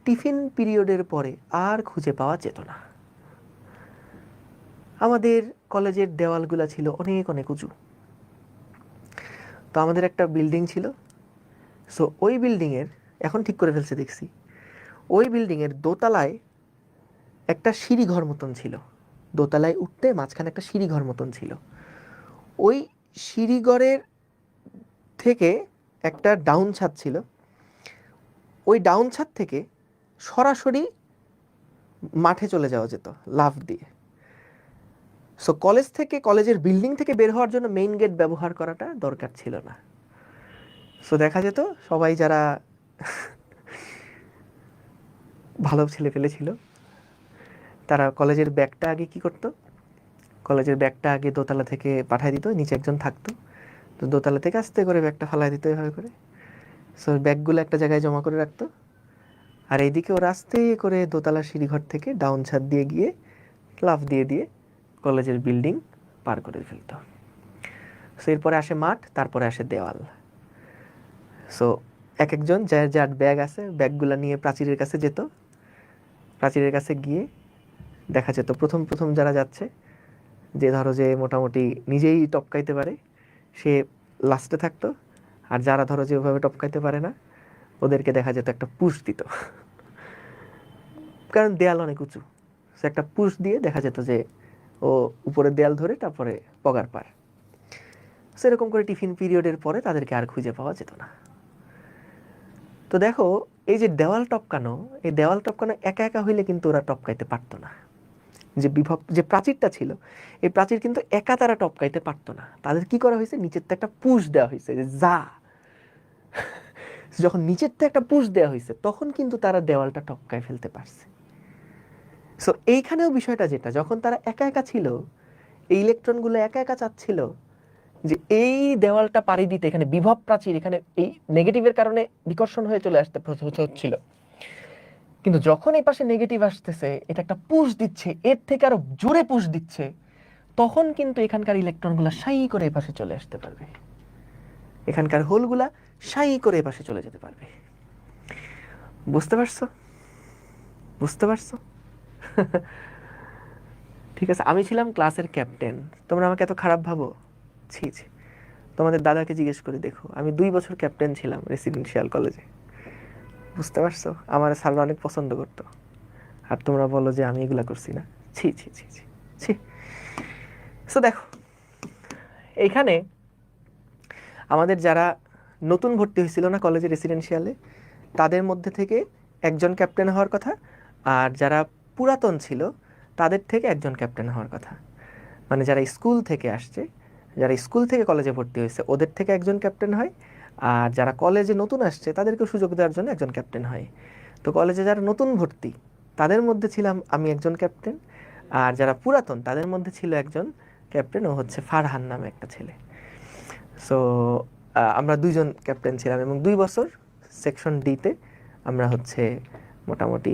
টিফিন পিরিয়ডের পরে আর খুঁজে পাওয়া যেত না। আমাদের কলেজের দেওয়ালগুলো ছিল অনেক অনেক উঁচু। তো আমাদের একটা বিল্ডিং ছিল। সো ওই বিল্ডিংয়ের, এখন ঠিক করে ফেলছে দেখছি, ওই বিল্ডিংয়ের দোতলায় একটা সিঁড়িঘর মতন ছিল। দোতলায় উঠতে মাঝখানে একটা সিঁড়িঘর মতন ছিল। ওই সিঁড়িঘরের থেকে একটা ডাউন ছাদ ছিল। ওই ডাউন ছাদ থেকে সরাসরি মাঠে চলে যাওয়া যেত লাফ দিয়ে। সো কলেজ থেকে, কলেজের বিল্ডিং থেকে বের হওয়ার জন্য মেইন গেট ব্যবহার করাটা দরকার ছিল না। সো দেখা যেত সবাই যারা ভালো ছেলেপেলে ছিল, তারা কলেজের ব্যাগটা আগে কি করতো? কলেজের ব্যাগটা আগে দোতলা থেকে পাঠিয়ে দিত, নিচে একজন থাকতো, তো দোতলা থেকে আস্তে করে ব্যাগটা ফালাই দিত এভাবে করে। সো ব্যাগগুলো একটা জায়গায় জমা করে রাখতো, আর এইদিকে ওরা আস্তে করে দোতলা সিঁড়িঘর থেকে ডাউন ছাদ দিয়ে গিয়ে লাফ দিয়ে দিয়ে কলেজের বিল্ডিং পার করে ফেলতো। সো এরপরে আসে মাঠ, তারপরে আসে দেওয়াল। সো এক একজন যার যার ব্যাগ আছে, ব্যাগগুলো নিয়ে প্রাচীরের কাছে যেত। প্রাচীরের কাছে গিয়ে দেখা যেত প্রথম প্রথম যারা যাচ্ছে, যে ধরো যে মোটামুটি নিজেই টপকাইতে পারে, সে লাস্টে থাকতো। আর যারা ধরো যে ওভাবে টপকাইতে পারে না, ওদেরকে দেখা যেত একটা পুশ দিত, কারণ দেয়াল অনেক উঁচু। সে একটা পুশ দিয়ে দেখা যেত যে ও উপরে দেয়াল ধরে তারপরে পগার পার। সেরকম করে টিফিন পিরিয়ডের পরে তাদেরকে আর খুঁজে পাওয়া যেত না। তো দেখো এই যে দেওয়াল টপকানো, এই দেওয়াল টপকানো একা একা হইলে কিন্তু ওরা টপকাইতে পারতো না। যে বিভব যে প্রাচীরটা ছিল, এই প্রাচীর কিন্তু একা তারা টপকাইতে পারতো না। তাদের কি করা হয়েছে, নিচের থেকে একটা পুশ দেওয়া হয়েছে যে যা। যখন নিচের থেকে একটা পুশ দেওয়া হয়েছে তখন কিন্তু তারা দেওয়ালটা টপকায় ফেলতে পারছে। সো এইখানেও বিষয়টা যেটা, যখন তারা একা একা ছিল, এই ইলেকট্রনগুলো একা একা চাচ্ছিল যে এই দেওয়ালটা পাড়ি দিতে, এখানে বিভব প্রাচীর, এখানে এই নেগেটিভের কারণে বিকর্ষণ হয়ে চলে আসতে হচ্ছিল। কিন্তু যখন এই পাশে নেগেটিভ আসতেছে, এটা একটা পুশ দিচ্ছে, এর থেকে আরো জোরে পুশ দিচ্ছে, তখন কিন্তু এখানকার ইলেকট্রনগুলো সাই করে এই পাশে চলে আসতে পারবে, এখানকার হোলগুলা সাই করে এই পাশে চলে যেতে পারবে। বুঝতে পারছো? বুঝতে পারছো? ঠিক আছে, আমি ছিলাম ক্লাসের ক্যাপ্টেন, তোমরা আমাকে এত খারাপ ভাবো? ছি ছি, তোমাদের দাদাকে জিজ্ঞেস করে দেখো, আমি 2 বছর ক্যাপ্টেন ছিলাম রেসিডেন্সিয়াল কলেজে। বুঝতে পারছো? আমার স্যাররা অনেক পছন্দ করতো, আর তোমরা বলো যে আমি এগুলা করছি না। ছি ছি ছি ছি ছি। সো দেখো, এইখানে আমাদের যারা নতুন ভর্তি হয়েছিল না কলেজে রেসিডেন্সিয়ালে, তাদের মধ্যে থেকে একজন ক্যাপ্টেন হওয়ার কথা, আর যারা পুরাতন ছিল তাদের থেকে একজন ক্যাপ্টেন হওয়ার কথা। মানে যারা স্কুল থেকে আসছে, যারা স্কুল থেকে কলেজে ভর্তি হয়েছে, ওদের থেকে একজন ক্যাপ্টেন হয়, আর যারা কলেজে নতুন আসছে তাদেরকে সুযোগ দেওয়ার জন্য একজন ক্যাপ্টেন হয়। তো কলেজে যারা নতুন ভর্তি তাদের মধ্যে ছিলাম আমি একজন ক্যাপ্টেন, আর যারা পুরাতন তাদের মধ্যে ছিল একজন ক্যাপ্টেন, ও হচ্ছে ফারহান নামে একটা ছেলে। সো আমরা 2জন ক্যাপ্টেন ছিলাম, এবং 2 বছর সেকশন ডিতে আমরা হচ্ছে মোটামুটি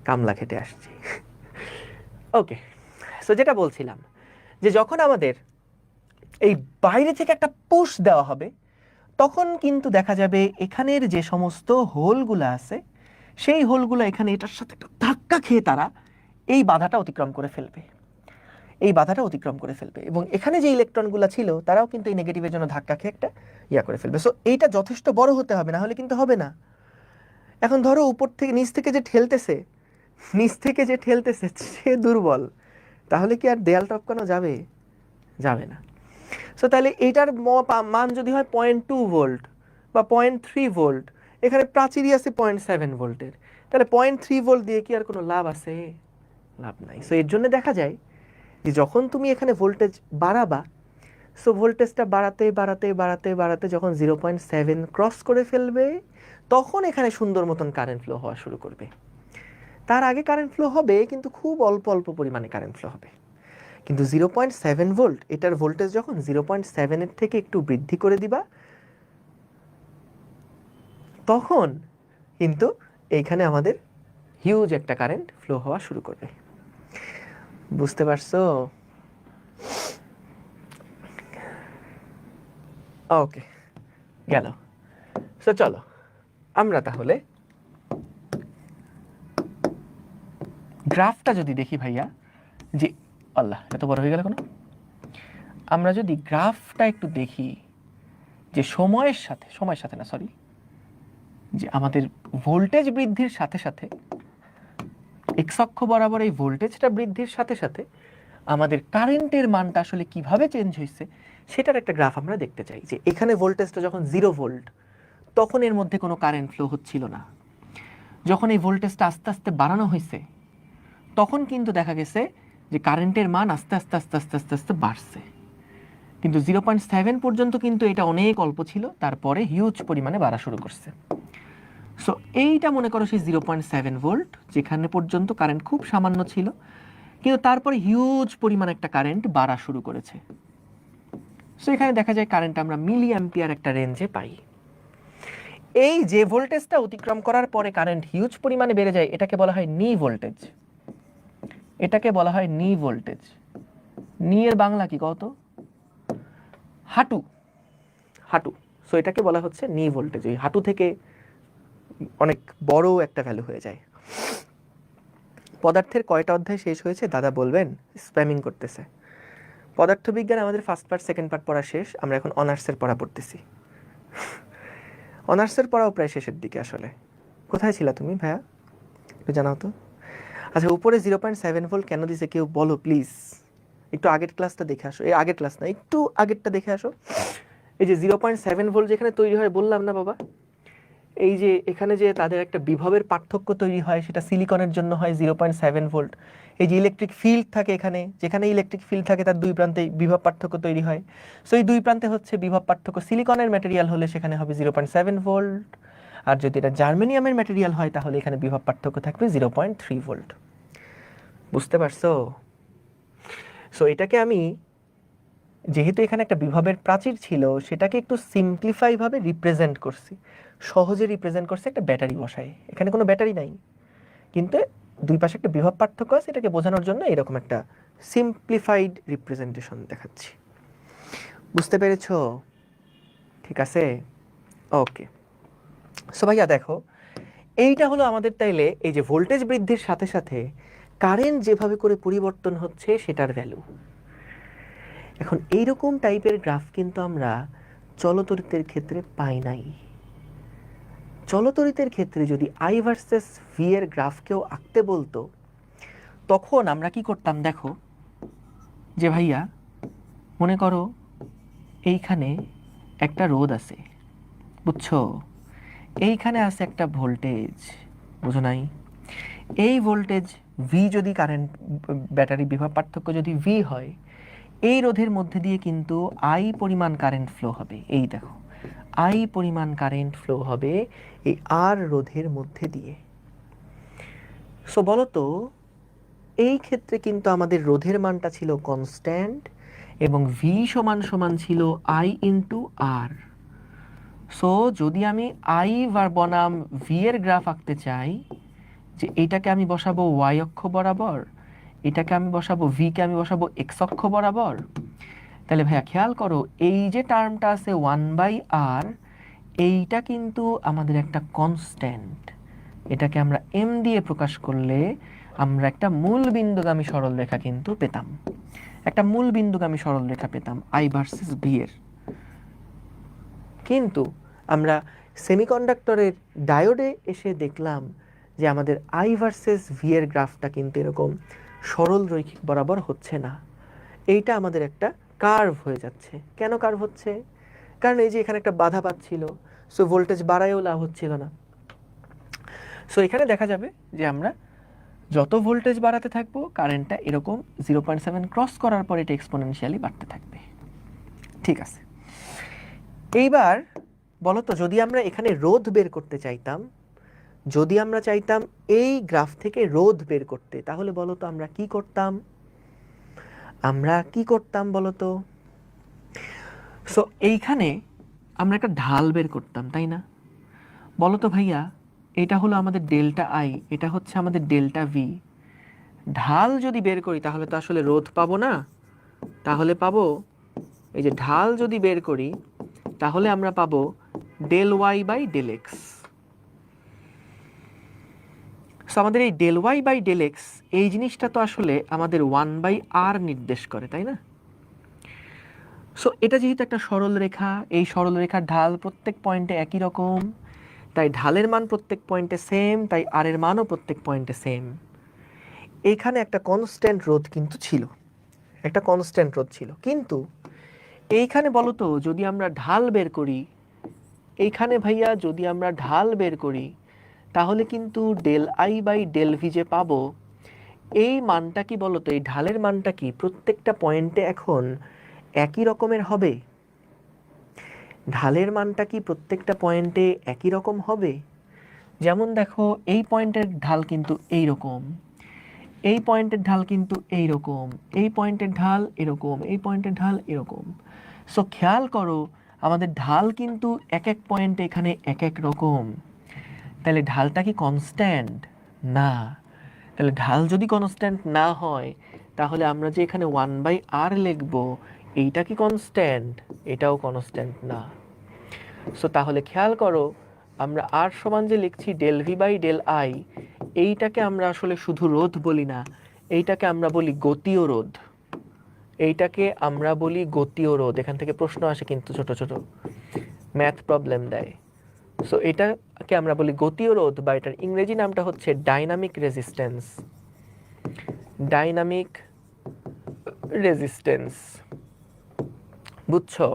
কামলা খেটে আসছি। ওকে, সো যেটা বলছিলাম, যে যখন আমাদের এই বাইরে থেকে একটা পুশ দেওয়া হবে, তখন কিন্তু দেখা যাবে এখানের যে সমস্ত হোলগুলো আছে, সেই হোলগুলো এখানে এটার সাথে একটা ধাক্কা খেয়ে তারা এই বাধাটা অতিক্রম করে ফেলবে, এই বাধাটা অতিক্রম করে ফেলবে, এবং এখানে যে ইলেকট্রনগুলো ছিল তারাও কিন্তু এই নেগেটিভের জন্য ধাক্কা খেয়ে একটা ইয়া করে ফেলবে। সো এইটা যথেষ্ট বড় হতে হবে, না হলে কিন্তু হবে না। এখন ধরো উপর থেকে নিচ থেকে যে ঠেলতেছে, নিচ থেকে যে ঠেলতেছে সে দুর্বল, তাহলে কি আর দেয়াল টপকানো যাবে? যাবে না। সো তাহলে এইটার মান যদি হয় 0.2 ভোল্ট বা 0.3 ভোল্ট, এখানে প্রাচীরই আছে 0.7 ভোল্টের, তাহলে 0.3 ভোল্ট দিয়ে কি আর কোনো লাভ আছে? লাভ নাই। সো এর জন্য দেখা যায় যে যখন তুমি এখানে ভোল্টেজ বাড়াবা, সো ভোল্টেজটা বাড়াতে বাড়াতে বাড়াতে বাড়াতে যখন 0.7 ক্রস করে ফেলবে, তখন এখানে সুন্দর মতন কারেন্ট ফ্লো হওয়া শুরু করবে। তার আগে কারেন্ট ফ্লো হবে, কিন্তু খুব অল্প অল্প পরিমাণে কারেন্ট ফ্লো হবে। কিন্তু 0.7 ভোল্ট, এটার ভোল্টেজ যখন 0.7 এর থেকে একটু বৃদ্ধি করে দিবা, তখন কিন্তু এইখানে আমাদের হিউজ একটা কারেন্ট ফ্লো হওয়া শুরু করবে। বুঝতে পারছো? ওকে, গেল। সো চলো আমরা তাহলে গ্রাফটা যদি দেখি ভাইয়া, যে আল্লাহ এত বড় হয়ে গেল কেন, আমরা যদি গ্রাফটা একটু দেখি, যে সময়ের সাথে না সরি, যে আমাদের ভোল্টেজ বৃদ্ধির সাথে সাথে এক্স অক্ষ বরাবর এই ভোল্টেজটা বৃদ্ধির সাথে সাথে আমাদের কারেন্টের মানটা আসলে কিভাবে চেঞ্জ হয়েছে, সেটার একটা গ্রাফ আমরা দেখতে চাই। যে এখানে ভোল্টেজটা যখন 0 ভোল্ট, তখন এর মধ্যে কোনো কারেন্ট ফ্লো হচ্ছিল না। যখন এই ভোল্টেজটা আস্তে আস্তে বাড়ানো হয়েছে, তখন কিন্তু দেখা গেছে যে কারেন্টের মান আস্তে আস্তে আস্তে আস্তে আস্তে আস্তে বাড়ছে। কিন্তু 0.7 পর্যন্ত কিন্তু এটা অনেক অল্প ছিল, তারপরে হিউজ পরিমাণে বাড়া শুরু করছে। সো এইটা মনে করো সেই 0.7 ভোল্ট, যেখানে পর্যন্ত কারেন্ট খুব সামান্য ছিল, কিন্তু তারপরে হিউজ পরিমাণ একটা কারেন্ট বাড়া শুরু করেছে। সো এখানে দেখা যায় কারেন্ট আমরা মিলি অ্যাম্পিয়ার একটা রেঞ্জে পাই। এই যে ভোল্টেজটা অতিক্রম করার পরে কারেন্ট হিউজ পরিমাণে বেড়ে যায়, এটাকে বলা হয় নি ভোল্টেজ। এটাকে বলা হয় নি ভোল্টেজ। নি এর বাংলা কি কত? হাঁটু, হাঁটু। সো এটাকে বলা হচ্ছে নি ভোল্টেজ। ওই হাঁটু থেকে অনেক বড় একটা ভ্যালু হয়ে যায়। পদার্থের কয়টা অধ্যায় শেষ হয়েছে দাদা বলবেন? স্প্যামিং করতেছে। পদার্থবিজ্ঞান আমাদের ফার্স্ট পার্ট সেকেন্ড পার্ট পড়া শেষ, আমরা এখন অনার্সের পড়া পড়তেছি। অনার্সের পড়াও প্রায় শেষের দিকে। আসলে কোথায় ছিলা তুমি ভাইয়া, একটু জানাও তো। আচ্ছা, উপরে 0.7 ভোল্ট কেন দিছে কেউ বলো প্লিজ। একটু আগের ক্লাসটা দেখে আসো, এই আগের ক্লাস না, একটু আগেরটা দেখে আসো। এই যে 0.7 ভোল্ট যেখানে তৈরি হয় বললাম না বাবা, এই যে এখানে যে তাদের একটা বিভবের পার্থক্য তৈরি হয়, সেটা সিলিকনের জন্য হয় 0.7 ভোল্ট। এই যে ইলেকট্রিক ফিল্ড থাকে এখানে, যেখানে ইলেকট্রিক ফিল্ড থাকে তার দুই প্রান্তে বিভব পার্থক্য তৈরি হয়। সো এই দুই প্রান্তে হচ্ছে বিভব পার্থক্য, সিলিকনের ম্যাটেরিয়াল হলে সেখানে হবে 0.7 ভোল্ট, আর যদি এটা জার্মেনিয়ামের ম্যাটেরিয়াল হয় তাহলে এখানে বিভব পার্থক্য থাকবে 0.3 ভোল্ট। বুঝতে পারছো? সো এটাকে আমি, যেহেতু এখানে একটা বিভবের প্রাচীর ছিল, সেটাকে একটু সিম্পলিফাই ভাবে রিপ্রেজেন্ট করছি, সহজে রিপ্রেজেন্ট করছি একটা ব্যাটারি বসাই। এখানে কোনো ব্যাটারি নাই, কিন্তু দুই পাশে একটা বিভব পার্থক্য আছে, এটাকে বোঝানোর জন্য এরকম একটা সিম্পলিফাইড রিপ্রেজেন্টেশন দেখাচ্ছি। বুঝতে পেরেছো? ঠিক আছে, ওকে। সো ভাইয়া দেখো, এইটা হলো আমাদের তাইলে এই যে ভোল্টেজ বৃদ্ধির সাথে সাথে কারেন্ট যেভাবে করে পরিবর্তন হচ্ছে সেটার ভ্যালু। এখন এইরকম টাইপের গ্রাফ কিন্তু আমরা চলতরিতের ক্ষেত্রে পাই নাই। চলতরিতের ক্ষেত্রে যদি আই ভার্সেস ভি এর গ্রাফ কেউ আঁকতে বলতো, তখন আমরা কি করতাম দেখো, যে ভাইয়া মনে করো এইখানে একটা রোধ আছে, বুঝছো, এইখানে আছে একটা ভোল্টেজ, বুঝো নাই, এই ভোল্টেজ ভি যদি কারেন্ট ব্যাটারি বিভব পার্থক্য যদি ভি হয়, এই রোধের মধ্যে দিয়ে কিন্তু আই পরিমাণ কারেন্ট ফ্লো হবে। এই দেখো, আই পরিমাণ কারেন্ট ফ্লো হবে এই আর রোধের মধ্যে দিয়ে। সো বলো তো, এই ক্ষেত্রে কিন্তু আমাদের রোধের মানটা ছিল কনস্ট্যান্ট এবং ভি সমান সমান ছিল আই ইন্টু আর। সো যদি আমি আই বনাম ভি এর গ্রাফ আঁকতে চাই, যে এইটাকে আমি বসাবো ওয়াই অক্ষ বরাবর, এটাকে আমি বসাবো, ভি কে আমি বসাবো এক্স অক্ষ বরাবর, তাহলে ভাইয়া খেয়াল করো এই যে টার্মটা আছে 1/r, এইটা কিন্তু আমাদের একটা কনস্ট্যান্ট। এটাকে আমরা এম দিয়ে প্রকাশ করলে আমরা একটা মূল বিন্দুগামী সরলরেখা কিন্তু পেতাম, একটা মূল বিন্দুগামী সরলরেখা পেতাম আই ভার্সেস ভি এর। কিন্তু আমরা সেমিকন্ডাক্টরের ডায়োডে এসে দেখলাম যে আমাদের আই ভার্সেস ভি এর গ্রাফটা কিন্তু এরকম সরল রৈখিক বরাবর হচ্ছে না, এইটা আমাদের একটা কার্ভ হয়ে যাচ্ছে। কেন কার্ভ হচ্ছে? কারণ এই যে এখানে একটা বাধা পাচ্ছিল, সো ভোল্টেজ বাড়ায়ও লাভ হচ্ছিল না। সো এখানে দেখা যাবে যে আমরা যত ভোল্টেজ বাড়াতে থাকবো, কারেন্টটা এরকম 0.7 ক্রস করার পর এটা এক্সপোনেনশিয়ালি বাড়তে থাকবে। ঠিক আছে, এইবার বলো তো, যদি আমরা এখানে রোধ বের করতে চাইতাম, যদি আমরা চাইতাম এই গ্রাফ থেকে রোধ বের করতে, তাহলে বলো তো আমরা কি করতাম? আমরা কি করতাম বলো তো? সো এইখানে আমরা একটা ঢাল বের করতাম, তাই না? বলো তো ভাইয়া, এটা হলো আমাদের ডেল্টা আই, এটা হচ্ছে আমাদের ডেল্টা ভি। ঢাল যদি বের করি তাহলে তো আসলে রোধ পাবো না, তাহলে পাবো, এই যে ঢাল যদি বের করি তাহলে আমরা পাবো del y by del x. So আমাদের এই del y by del x, এই জিনিসটা তো আসলে আমাদের 1/r নির্দেশ করে, তাই না? সো এটা যেহেতু একটা সরল রেখা, এই সরল রেখার ঢাল প্রত্যেক পয়েন্টে একই রকম, তাই ঢালের মান প্রত্যেক পয়েন্টে সেম, তাই আর এর মানও প্রত্যেক পয়েন্টে সেম। এইখানে একটা কনস্ট্যান্ট রোধ কিন্তু ছিল, একটা কনস্ট্যান্ট রোধ ছিল, কিন্তু এইখানে বলো তো যদি আমরা ঢাল বের করি, এইখানে ভাইয়া যদি আমরা ঢাল বের করি তাহলে কিন্তু del I by del V যে পাবো, এই মানটা কি বলতো, এই ঢালের মানটা কি প্রত্যেকটা পয়েন্টে এখন একই রকমের হবে? ঢালের মানটা কি প্রত্যেকটা পয়েন্টে একই রকম হবে? যেমন দেখো, এই পয়েন্টের ঢাল কিন্তু এই রকম, এই পয়েন্টের ঢাল কিন্তু এই রকম, এই পয়েন্টের ঢাল এরকম, এই পয়েন্টের ঢাল এরকম। সো খেয়াল করো আমাদের ঢাল কিন্তু এক এক পয়েন্টে এখানে এক এক রকম, তাহলে ঢালটা কি কনস্ট্যান্ট? না। তাহলে ঢাল যদি কনস্ট্যান্ট না হয় তাহলে আমরা যে এখানে 1/r লিখবো, এইটা কি কনস্ট্যান্ট? এটাও কনস্ট্যান্ট না। সো তাহলে খেয়াল করো আমরা আর সমান যে লিখছি del V by del I, এইটাকে আমরা আসলে শুধু রোধ বলি না, এইটাকে আমরা বলি গতীয় রোধ, এইটাকে আমরা বলি গতীয় রোধ। এখান থেকে প্রশ্ন আসে কিন্তু, ছোট ছোট ম্যাথ প্রবলেম দেয়। সো এটাকে আমরা বলি গতীয় রোধ, বা এটার ইংরেজি নামটা হচ্ছে ডাইনামিক রেজিস্ট্যান্স, ডাইনামিক রেজিস্ট্যান্স। বুঝছো?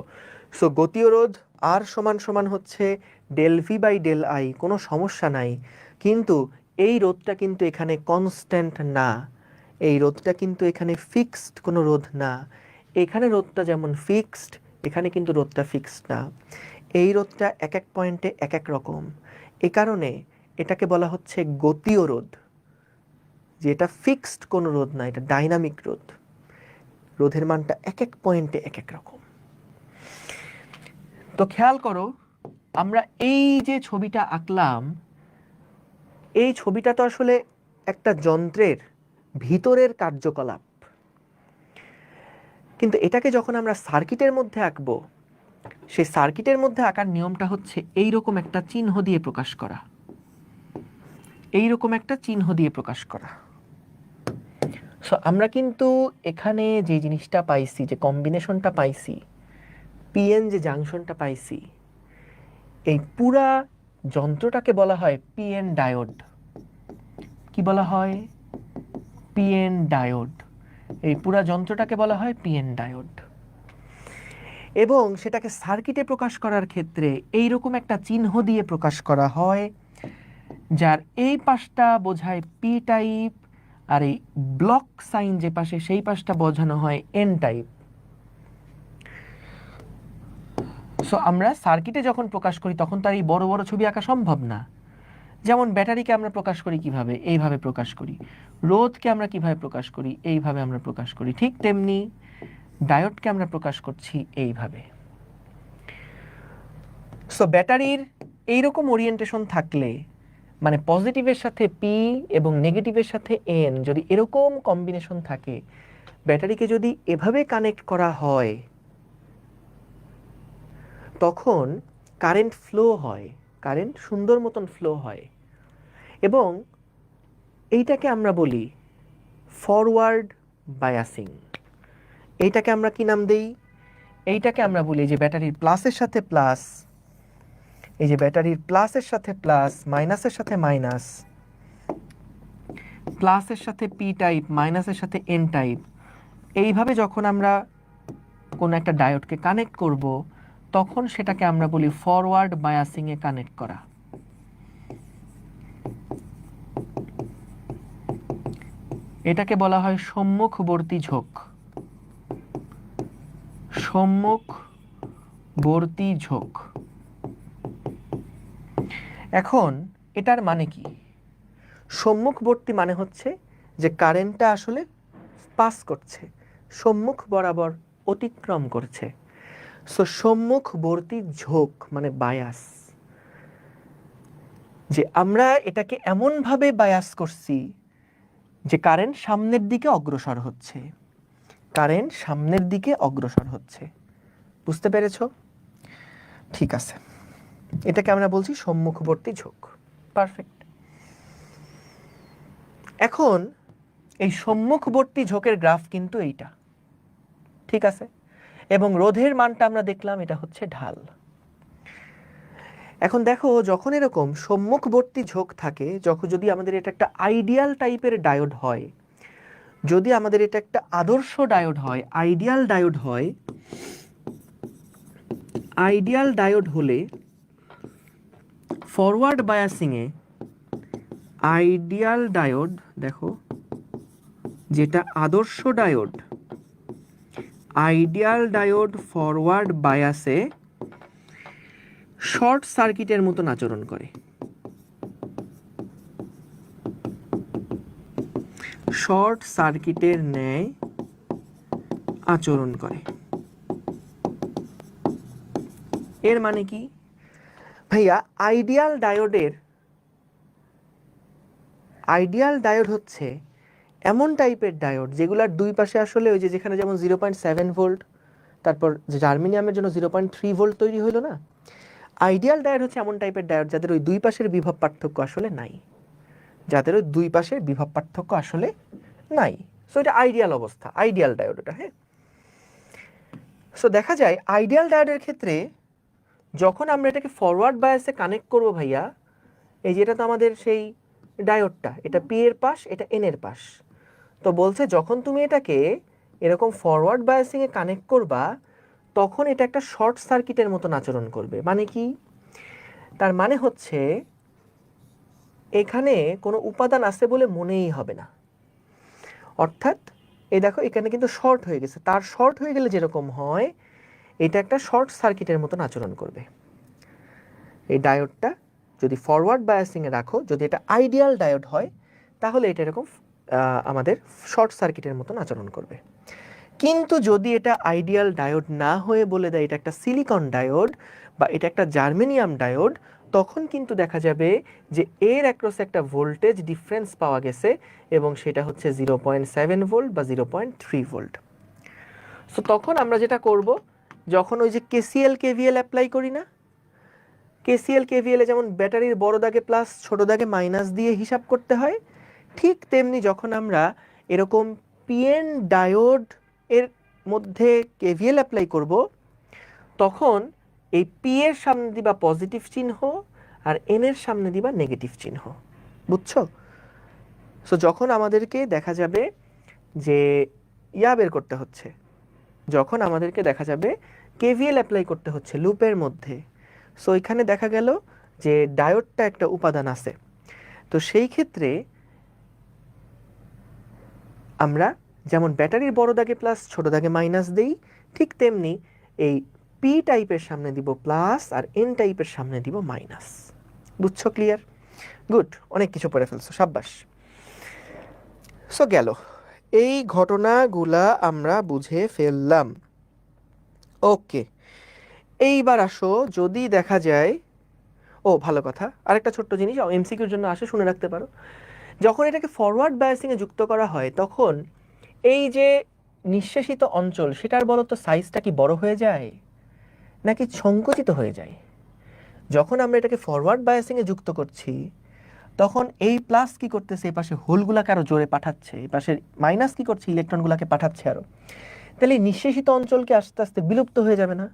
সো গতীয় রোধ আর সমান সমান হচ্ছে del V by del I, কোনো সমস্যা নাই। কিন্তু এই রোধটা কিন্তু এখানে কনস্ট্যান্ট না, এই রোধটা কিন্তু এখানে ফিক্সড কোনো রোধ না। এখানে রোধটা যেমন ফিক্সড, এখানে কিন্তু রোধটা ফিক্সড না। এই রোধটা এক এক পয়েন্টে এক এক রকম। এ কারণে এটাকে বলা হচ্ছে গতীয় রোধ, যে এটা ফিক্সড কোনো রোধ না, এটা ডাইনামিক রোধ। রোধের মানটা এক এক পয়েন্টে এক এক রকম। তো খেয়াল করো, আমরা এই যে ছবিটা আঁকলাম, এই ছবিটা তো আসলে একটা যন্ত্রের ভিতরের কার্যকলাপ, কিন্তু এটাকে যখন আমরা সার্কিটের মধ্যে আঁকবো, সেই সার্কিটের মধ্যে আঁকার নিয়মটা হচ্ছে এইরকম একটা চিহ্ন দিয়ে প্রকাশ করা, এইরকম একটা চিহ্ন দিয়ে প্রকাশ করা। সো আমরা কিন্তু এখানে যে জিনিসটা পাইছি, যে কম্বিনেশনটা পাইছি, পিএন যে জাংশনটা পাইছি, এই পুরা যন্ত্রটাকে বলা হয় পিএন ডায়োড। কি বলা হয়? PN diode. এই পুরা যন্ত্রটাকে বলা হয় পিএন ডায়োড। এবং সেটাকে সার্কিটে প্রকাশ করার ক্ষেত্রে এইরকম একটা চিহ্ন দিয়ে প্রকাশ করা হয়, যার এই পাশটা বোঝায় পি টাইপ, আর এই ব্লক সাইন যে পাশে, সেই পাশটা বোঝানো হয় এন টাইপ। সো আমরা সার্কিটে যখন প্রকাশ করি তখন তার এই বড় বড় ছবি আঁকা সম্ভব না। যেমন ব্যাটারিকে আমরা প্রকাশ করি কিভাবে? এইভাবে প্রকাশ করি। রোধকে আমরা কিভাবে প্রকাশ করি? এইভাবে আমরা প্রকাশ করি। ঠিক তেমনি ডায়োডকে আমরা প্রকাশ করছি এইভাবে। সো ব্যাটারির এইরকম ওরিয়েন্টেশন থাকলে, মানে পজিটিভের সাথে পি এবং নেগেটিভের সাথে এন, যদি এরকম কম্বিনেশন থাকে, ব্যাটারিকে যদি এভাবে কানেক্ট করা হয়, তখন কারেন্ট ফ্লো হয়, কারেন্ট সুন্দর মতন ফ্লো হয়। এবং এইটাকে আমরা বলি ফরওয়ার্ড বায়াসিং। এইটাকে আমরা কি নাম দেই? এইটাকে আমরা বলি যে ব্যাটারির প্লাসের সাথে প্লাস, এই যে ব্যাটারির প্লাসের সাথে প্লাস, মাইনাসের সাথে মাইনাস, প্লাসের সাথে পি টাইপ, মাইনাসের সাথে এন টাইপ, এইভাবে যখন আমরা কোনো একটা ডায়োডকে কানেক্ট করব, তখন সেটাকে আমরা বলি ফরওয়ার্ড বায়াসিংয়ে কানেক্ট করা। এটাকে বলা হয় সম্মুখবর্তী ঝোঁক। সম্মুখবর্তী ঝোঁক। এখন এটার মানে কি? সম্মুখবর্তী মানে হচ্ছে যে কারেন্টটা আসলে পাস করছে, সম্মুখ বরাবর অতিক্রম করছে। সো সম্মুখবর্তী ঝোঁক মানে বায়াস, যে আমরা এটাকে এমনভাবে বায়াস করছি যে কারেন্ট সামনের দিকে অগ্রসর হচ্ছে, কারেন্ট সামনের দিকে অগ্রসর হচ্ছে। বুঝতে পেরেছো? ঠিক আছে, এটাকে আমরা বলছি সম্মুখবর্তী ঝোঁক। পারফেক্ট। এখন এই সম্মুখবর্তী ঝোঁকের গ্রাফ কিন্তু এইটা, ঠিক আছে? এবং রোধের মানটা আমরা দেখলাম, এটা হচ্ছে ঢাল। এখন দেখো, যখন এরকম সম্মুখবর্তী ঝোঁক থাকে, যখন যদি আমাদের এটা একটা আইডিয়াল টাইপের ডায়োড হয়, যদি আমাদের এটা একটা আদর্শ ডায়োড হয়, আইডিয়াল ডায়োড হয়, আইডিয়াল ডায়োড হলে ফরওয়ার্ড বায়াসিংয়ে আইডিয়াল ডায়োড, দেখো যেটা আদর্শ ডায়োড, আইডিয়াল ডায়োড ফরওয়ার্ড বায়াসে শর্ট সার্কিটের মতন আচরণ করে। শর্ট সার্কিটের ন্যায় আচরণ করে। এর মানে কি ভাইয়া? আইডিয়াল ডায়োড হচ্ছে এমন টাইপের ডায়োড যেগুলার দুই পাশে আসলে ওই যে যেখানে যেমন 0.7 ভোল্ট, তারপর যে জার্মেনিয়ামের জন্য 0.3 ভোল্ট তৈরি হলো না, আইডিয়াল ডায়োড হচ্ছে এমন টাইপের ডায়োড যাদের ওই দুই পাশের বিভব পার্থক্য আসলে নাই, যাদের ওই দুই পাশের বিভব পার্থক্য আসলে নাই। সো এটা আইডিয়াল অবস্থা, আইডিয়াল ডায়োড এটা। হ্যাঁ, সো দেখা যায় আইডিয়াল ডায়োডের ক্ষেত্রে যখন আমরা এটাকে ফরওয়ার্ড বায়াসে কানেক্ট করব ভাইয়া, এই যে এটা তো আমাদের সেই ডায়োডটা, এটা পি এর পাশ, এটা এন এর পাশ। তো বলছে যখন তুমি এটাকে এরকম ফরওয়ার্ড বায়াসিংয়ে কানেক্ট করবা, তখন এটা একটা শর্ট সার্কিটের মতন আচরণ করবে। মানে কি? তার মানে হচ্ছে এখানে কোনো উপাদান আছে বলে মনেই হবে না। অর্থাৎ এই দেখো এখানে কিন্তু শর্ট হয়ে গেছে, তার শর্ট হয়ে গেলে যেরকম হয় এটা একটা শর্ট সার্কিটের মতন আচরণ করবে। এই ডায়োডটা যদি ফরওয়ার্ড বায়াসিংয়ে রাখো, যদি এটা আইডিয়াল ডায়োড হয় তাহলে এটা এরকম আমাদের শর্ট সার্কিটের মতন আচরণ করবে। কিন্তু যদি এটা আইডিয়াল ডায়োড না হয়ে বলে দেয় এটা একটা সিলিকন ডায়োড বা এটা একটা জার্মেনিয়াম ডায়োড, তখন কিন্তু দেখা যাবে যে এর অ্যাক্রসে একটা ভোল্টেজ ডিফারেন্স পাওয়া গেছে এবং সেটা হচ্ছে 0.7 ভোল্ট বা 0.3 ভোল্ট। সো তখন আমরা যেটা করব, যখন ওই যে কেসিএল কেভিএল অ্যাপ্লাই করি না, কেসিএল কেভিএল এ যেমন ব্যাটারির বড় দাগে প্লাস ছোট দাগে মাইনাস দিয়ে হিসাব করতে হয়, ঠিক তেমনি যখন আমরা এরকম পিএন ডায়োড এর মধ্যে কেভিএল অ্যাপ্লাই করব, তখন এই পি এর সামনে দিবা পজিটিভ চিহ্ন আর এন এর সামনে দিবা নেগেটিভ চিহ্ন। বুঝছো? সো যখন আমাদেরকে দেখা যাবে যে বের করতে হচ্ছে, যখন আমাদেরকে দেখা যাবে কেভিএল অ্যাপ্লাই করতে হচ্ছে লুপের মধ্যে, সো এখানে দেখা গেল যে ডায়োডটা একটা উপাদান আছে। তো সেই ক্ষেত্রে আমরা যেমন ব্যাটারির বড় দাগে প্লাস ছোট দাগে মাইনাস দেই, ঠিক তেমনি এই পি টাইপের সামনে দিব প্লাস আর এন টাইপের সামনে দিব মাইনাস। বুঝছো? ক্লিয়ার? গুড, অনেক কিছু পড়ে ফেলছো, সাব্বাস। সো গেল, এই ঘটনাগুলা আমরা বুঝে ফেললাম। ওকে, এইবার আসো, যদি দেখা যায়, ও ভালো কথা, আরেকটা ছোট্ট জিনিস এমসিকিউর জন্য আসে, শুনে রাখতে পারো। যখন এটাকে ফরওয়ার্ড বায়াসিংয়ে যুক্ত করা হয় তখন এই যে নিঃশেষিত অঞ্চল সেটার বলতো সাইজটা কি বড় হয়ে যায় নাকি সংকুচিত হয়ে যায়? যখন আমরা এটাকে ফরওয়ার্ড বায়াসিংয়ে যুক্ত করছি তখন এই প্লাস কি করতেছে, এই পাশে হোলগুলাকে আরো জোরে পাঠাচ্ছে, এই পাশে মাইনাস কি করছে, ইলেকট্রনগুলোকে পাঠাচ্ছে আরো। তাহলে নিঃশেষিত অঞ্চলকে আস্তে আস্তে বিলুপ্ত হয়ে যাবে না?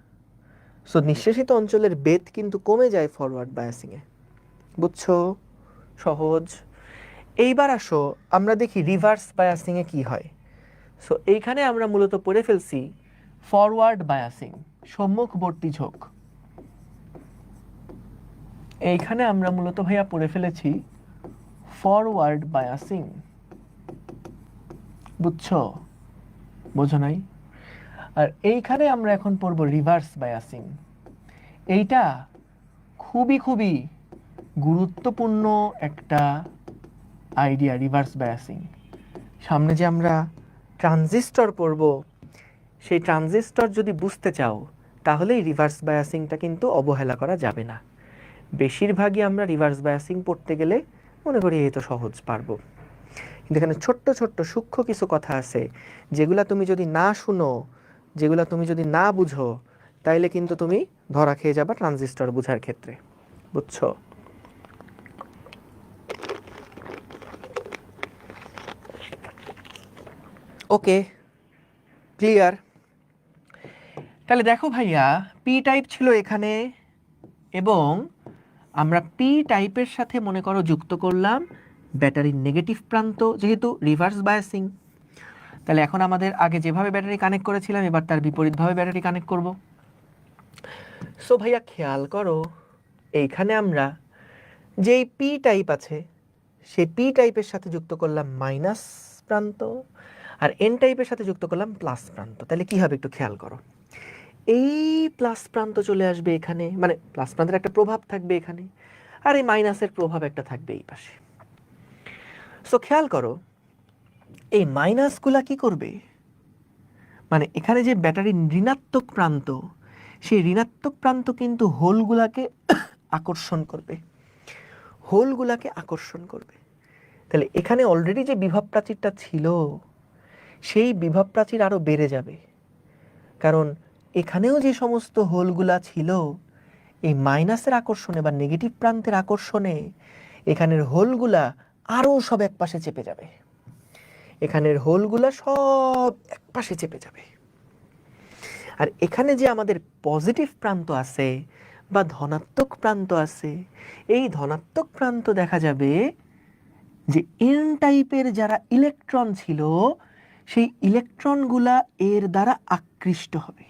সো নিঃশেষিত অঞ্চলের বেধ কিন্তু কমে যায় ফরওয়ার্ড বায়াসিংয়ে। বুঝছো? সহজ। এইবার আসো আমরা দেখি রিভার্স বায়াসিংয়ে কি হয়। সো এইখানে আমরা মূলত পড়ে ফেলছি ফরওয়ার্ড বায়াসিং, সম্মুখবর্তী ঝোঁক। এইখানে আমরা মূলত ভাইয়া পড়ে ফেলেছি ফরওয়ার্ড বায়াসিং। বুঝছো? বোঝো নাই? আর এইখানে আমরা এখন পড়ব রিভার্স বায়াসিং। এইটা খুবই খুবই গুরুত্বপূর্ণ একটা আইডিয়া, রিভার্স বায়াসিং। সামনে যে আমরা ট্রানজিস্টর পড়ব, সেই ট্রানজিস্টর যদি বুঝতে চাও তাহলে এই রিভার্স বায়াসিংটা কিন্তু অবহেলা করা যাবে না। বেশিরভাগই আমরা রিভার্স বায়াসিং পড়তে গেলে মনে করি এই তো সহজ, পারবো। কিন্তু এখানে ছোট্ট ছোট্ট সূক্ষ্ম কিছু কথা আছে যেগুলা তুমি যদি না শুনো, যেগুলা তুমি যদি না বুঝো, তাইলে কিন্তু তুমি ধরা খেয়ে যাবা ট্রানজিস্টর বোঝার ক্ষেত্রে। বুঝছো? ওকে, ক্লিয়ার? তাহলে দেখো ভাইয়া, পি টাইপ ছিল এখানে এবং আমরা পি টাইপের সাথে মনে করো যুক্ত করলাম ব্যাটারির নেগেটিভ প্রান্ত, যেহেতু রিভার্স বায়াসিং। তাহলে এখন আমাদের আগে যেভাবে ব্যাটারি কানেক্ট করেছিলাম এবার তার বিপরীতভাবে ব্যাটারি কানেক্ট করব। সো ভাইয়া খেয়াল করো, এইখানে আমরা যেই পি টাইপ আছে সেই পি টাইপের সাথে যুক্ত করলাম মাইনাস প্রান্ত আর এন টাইপের সাথে যুক্ত করলাম প্লাস প্রান্ত। তাহলে কি হবে একটু খেয়াল করো, এই প্লাস প্রান্ত চলে আসবে এখানে, মানে প্লাস প্রান্তের একটা প্রভাব থাকবে এখানে, আর এই মাইনাসের প্রভাব একটা থাকবে এই পাশে। সো খেয়াল করো, এই মাইনাসগুলা কি করবে, মানে এখানে যে ব্যাটারির ঋণাত্মক প্রান্ত, সেই ঋণাত্মক প্রান্ত কিন্তু হোলগুলাকে আকর্ষণ করবে, হোলগুলাকে আকর্ষণ করবে। তাহলে এখানে অলরেডি যে বিভব প্রাচীরটা ছিল সেই বিভব প্রাচীর আরো বেড়ে যাবে, কারণ এখানেও যে সমস্ত হোলগুলা ছিল এই মাইনাসের আকর্ষণে বা নেগেটিভ প্রান্তের আকর্ষণে এখানের হোলগুলা আরো সব একপাশে চেপে যাবে, এখানের হোলগুলা সব একপাশে চেপে যাবে। আর এখানে যে আমাদের পজিটিভ প্রান্ত আছে বা ধনাত্মক প্রান্ত আছে, এই ধনাত্মক প্রান্ত দেখা যাবে যে এন টাইপের যারা ইলেকট্রন ছিল সেই ইলেকট্রনগুলা এর দ্বারা আকৃষ্ট হবে।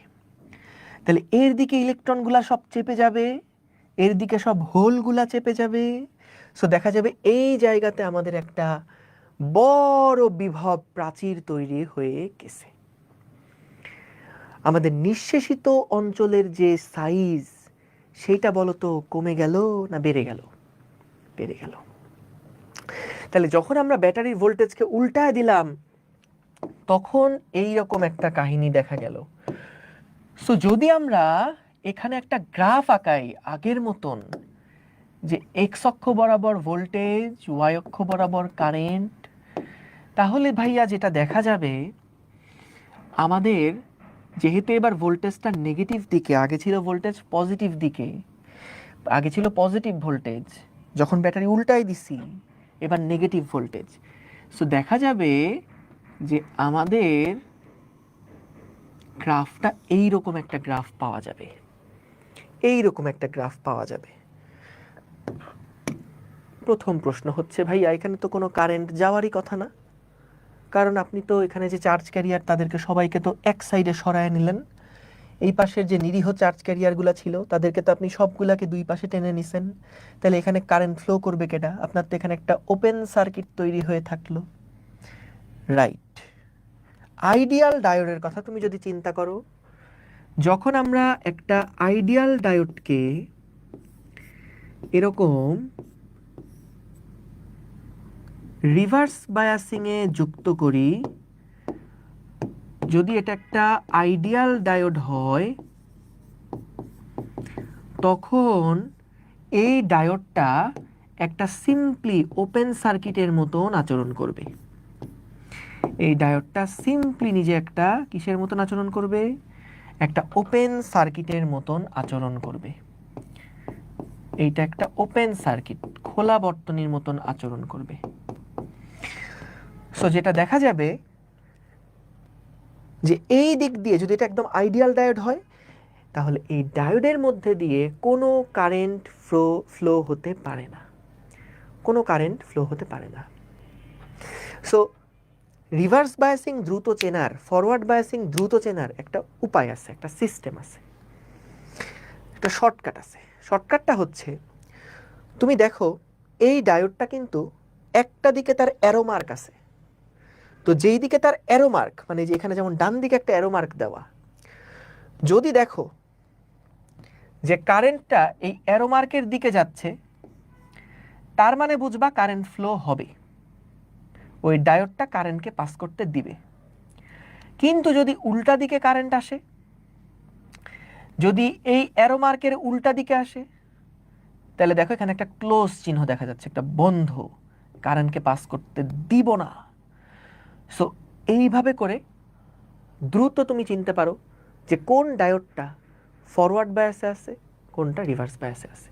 তাহলে এর দিকে ইলেকট্রনগুলা সব চেপে যাবে, এর দিকে সব হোলগুলা চেপে যাবে। সো দেখা যাবে এই জায়গাতে আমাদের একটা বড় বিভব প্রাচীর তৈরি হয়ে গেছে। আমাদের নিঃশেষিত অঞ্চলের যে সাইজ সেইটা বলতো কমে গেল না বেড়ে গেল? বেড়ে গেল। তাহলে যখন আমরা ব্যাটারির ভোল্টেজকে উল্টায় দিলাম তখন এই রকম একটা কাহিনী দেখা গেল। সো যদি আমরা এখানে একটা গ্রাফ আঁকাই আগের মতন, যে এক্স অক্ষ বরাবর ভোল্টেজ, ওয়াই অক্ষ বরাবর কারেন্ট, তাহলে ভাইয়া যেটা দেখা যাবে, আমাদের যেহেতু এবার ভোল্টেজটা নেগেটিভ দিকে, আগে ছিল ভোল্টেজ পজিটিভ দিকে, আগে ছিল পজিটিভ ভোল্টেজ, যখন ব্যাটারি উল্টাই দিছি এবার নেগেটিভ ভোল্টেজ। সো দেখা যাবে যে আমাদের গ্রাফটা এইরকম একটা গ্রাফ পাওয়া যাবে, এইরকম একটা গ্রাফ পাওয়া যাবে। প্রথম প্রশ্ন হচ্ছে ভাইয়া এখানে তো কোনো কারেন্ট যাওয়ারই কথা না, কারণ আপনি তো এখানে যে চার্জ ক্যারিয়ার তাদেরকে সবাইকে তো এক সাইডে সরায় নিলেন, এই পাশের যে নিরীহ চার্জ ক্যারিয়ারগুলো ছিল তাদেরকে তো আপনি সবগুলাকে দুই পাশে টেনে নিছেন, তাহলে এখানে কারেন্ট ফ্লো করবে কেটা? আপনার তো এখানে একটা ওপেন সার্কিট তৈরি হয়ে থাকলো, রাইট। আইডিয়াল ডায়োডের কথা তুমি যদি চিন্তা করো, যখন আমরা একটা আইডিয়াল ডায়োডকে এরকম রিভার্স বায়াসিংয়ে যুক্ত করি, যদি এটা একটা আইডিয়াল ডায়োড হয় তখন এই ডায়োডটা একটা সিম্পলি ওপেন সার্কিটের মতন আচরণ করবে। এই ডায়োডটা সিম্পলি নিজে একটা কিসের মতন আচরণ করবে? একটা ওপেন সার্কিটের মতন আচরণ করবে। এইটা একটা ওপেন সার্কিট, খোলা বর্তনীর মতন আচরণ করবে। সো যেটা দেখা যাবে যে এই দিক দিয়ে যদি এটা একদম আইডিয়াল ডায়োড হয় তাহলে এই ডায়োডের মধ্যে দিয়ে কোনো কারেন্ট ফ্লো হতে পারে না, কোনো কারেন্ট ফ্লো হতে পারে না। সো রিভার্স বায়াসিং দ্রুত চেনার, ফরওয়ার্ড বায়াসিং দ্রুত চেনার একটা উপায় আছে, একটা সিস্টেম আছে, একটা শর্টকাট আছে। শর্টকাটটা হচ্ছে, তুমি দেখো এই ডায়োডটা কিন্তু একটা দিকে তার অ্যারো মার্ক আছে, তো যেই দিকে তার অ্যারো মার্ক, মানে যে এখানে যেমন ডান দিকে একটা অ্যারো মার্ক দেওয়া, যদি দেখো যে কারেন্টটা এই অ্যারো মার্কের দিকে যাচ্ছে, তার মানে বুঝবা কারেন্ট ফ্লো হবে, ওই ডায়োডটা কারেন্টকে পাস করতে দিবে। কিন্তু যদি উল্টা দিকে কারেন্ট আসে, যদি এই অ্যারো মার্কের উল্টা দিকে আসে, তাহলে দেখো এখানে একটা ক্লোজ চিহ্ন দেখা যাচ্ছে, একটা বন্ধ, কারেন্টকে পাস করতে দিব না। সো এইভাবে করে দ্রুত তুমি চিনতে পারো যে কোন ডায়োডটা ফরওয়ার্ড বায়াসে আছে, কোনটা রিভার্স বায়াসে আছে।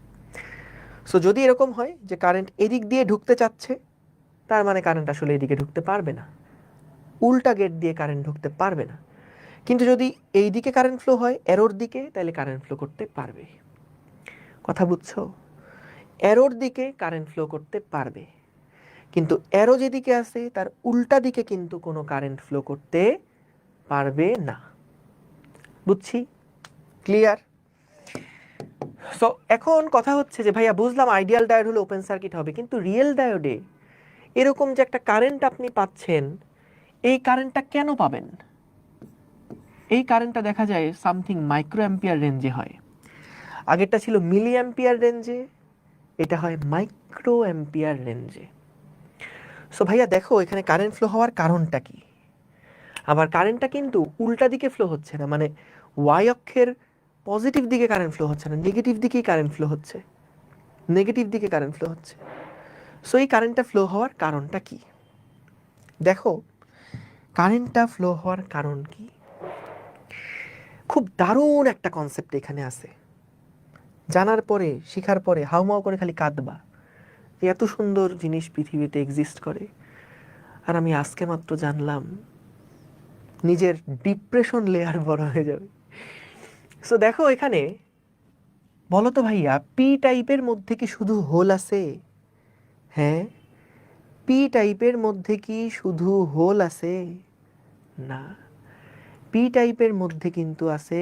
সো যদি এরকম হয় যে কারেন্ট এদিক দিয়ে ঢুকতে চাচ্ছে, তার মানে কারেন্ট আসলে এদিকে ঢুকতে পারবে না, উল্টা গেট দিয়ে কারেন্ট ঢুকতে পারবে না। কিন্তু যদি এই দিকে কারেন্ট ফ্লো হয় এরোর দিকে, তাহলে কারেন্ট ফ্লো করতে পারবে। কথা বুঝছো? এরোর দিকে কারেন্ট ফ্লো করতে পারবে, কিন্তু এরো যেদিকে আছে তার উল্টা দিকে কিন্তু কোনো কারেন্ট ফ্লো করতে পারবে না। বুঝছি? ক্লিয়ার? সো এখন কথা হচ্ছে যে ভাইয়া বুঝলাম আইডিয়াল ডায়োড হলে ওপেন সার্কিট হবে, কিন্তু রিয়েল ডায়োডে এরকম যে একটা কারেন্ট আপনি পাচ্ছেন, এই কারেন্টটা কেন পাবেন? এই কারেন্টটা দেখা যায় সামথিং মাইক্রো অ্যাম্পিয়ার রেঞ্জে হয়, আগেরটা ছিল মিলি অ্যাম্পিয়ার রেঞ্জে, এটা হয় মাইক্রো অ্যাম্পিয়ার রেঞ্জে। সো ভাইয়া দেখো এখানে কারেন্ট ফ্লো হওয়ার কারণটা কি? আবার কারেন্টটা কিন্তু উল্টা দিকে ফ্লো হচ্ছে না, মানে ওয়াই অক্ষের পজিটিভ দিকে কারেন্ট ফ্লো হচ্ছে না, নেগেটিভ দিকেই কারেন্ট ফ্লো হচ্ছে, নেগেটিভ দিকে কারেন্ট ফ্লো হচ্ছে। সো এই কারেন্টটা ফ্লো হওয়ার কারণটা কি? দেখো কারেন্টটা ফ্লো হওয়ার কারণ কি? খুব দারুণ একটা কনসেপ্ট এখানে আছে, জানার পরে শেখার পরে হাউমাউ করে খালি কাঁদবা, এত সুন্দর জিনিস পৃথিবীতে এক্সিস্ট করে আর আমি আজকে মাত্র জানলাম। নিজের ডিপ্রেশন লেয়ার বড় হয়ে যাবে। সো দেখো এখানে বলো তো ভাইয়া, পি টাইপের মধ্যে কি শুধু হোল আছে? হ্যাঁ, পি টাইপের মধ্যে কি শুধু হোল আছে? না, পি টাইপের মধ্যে কিন্তু আছে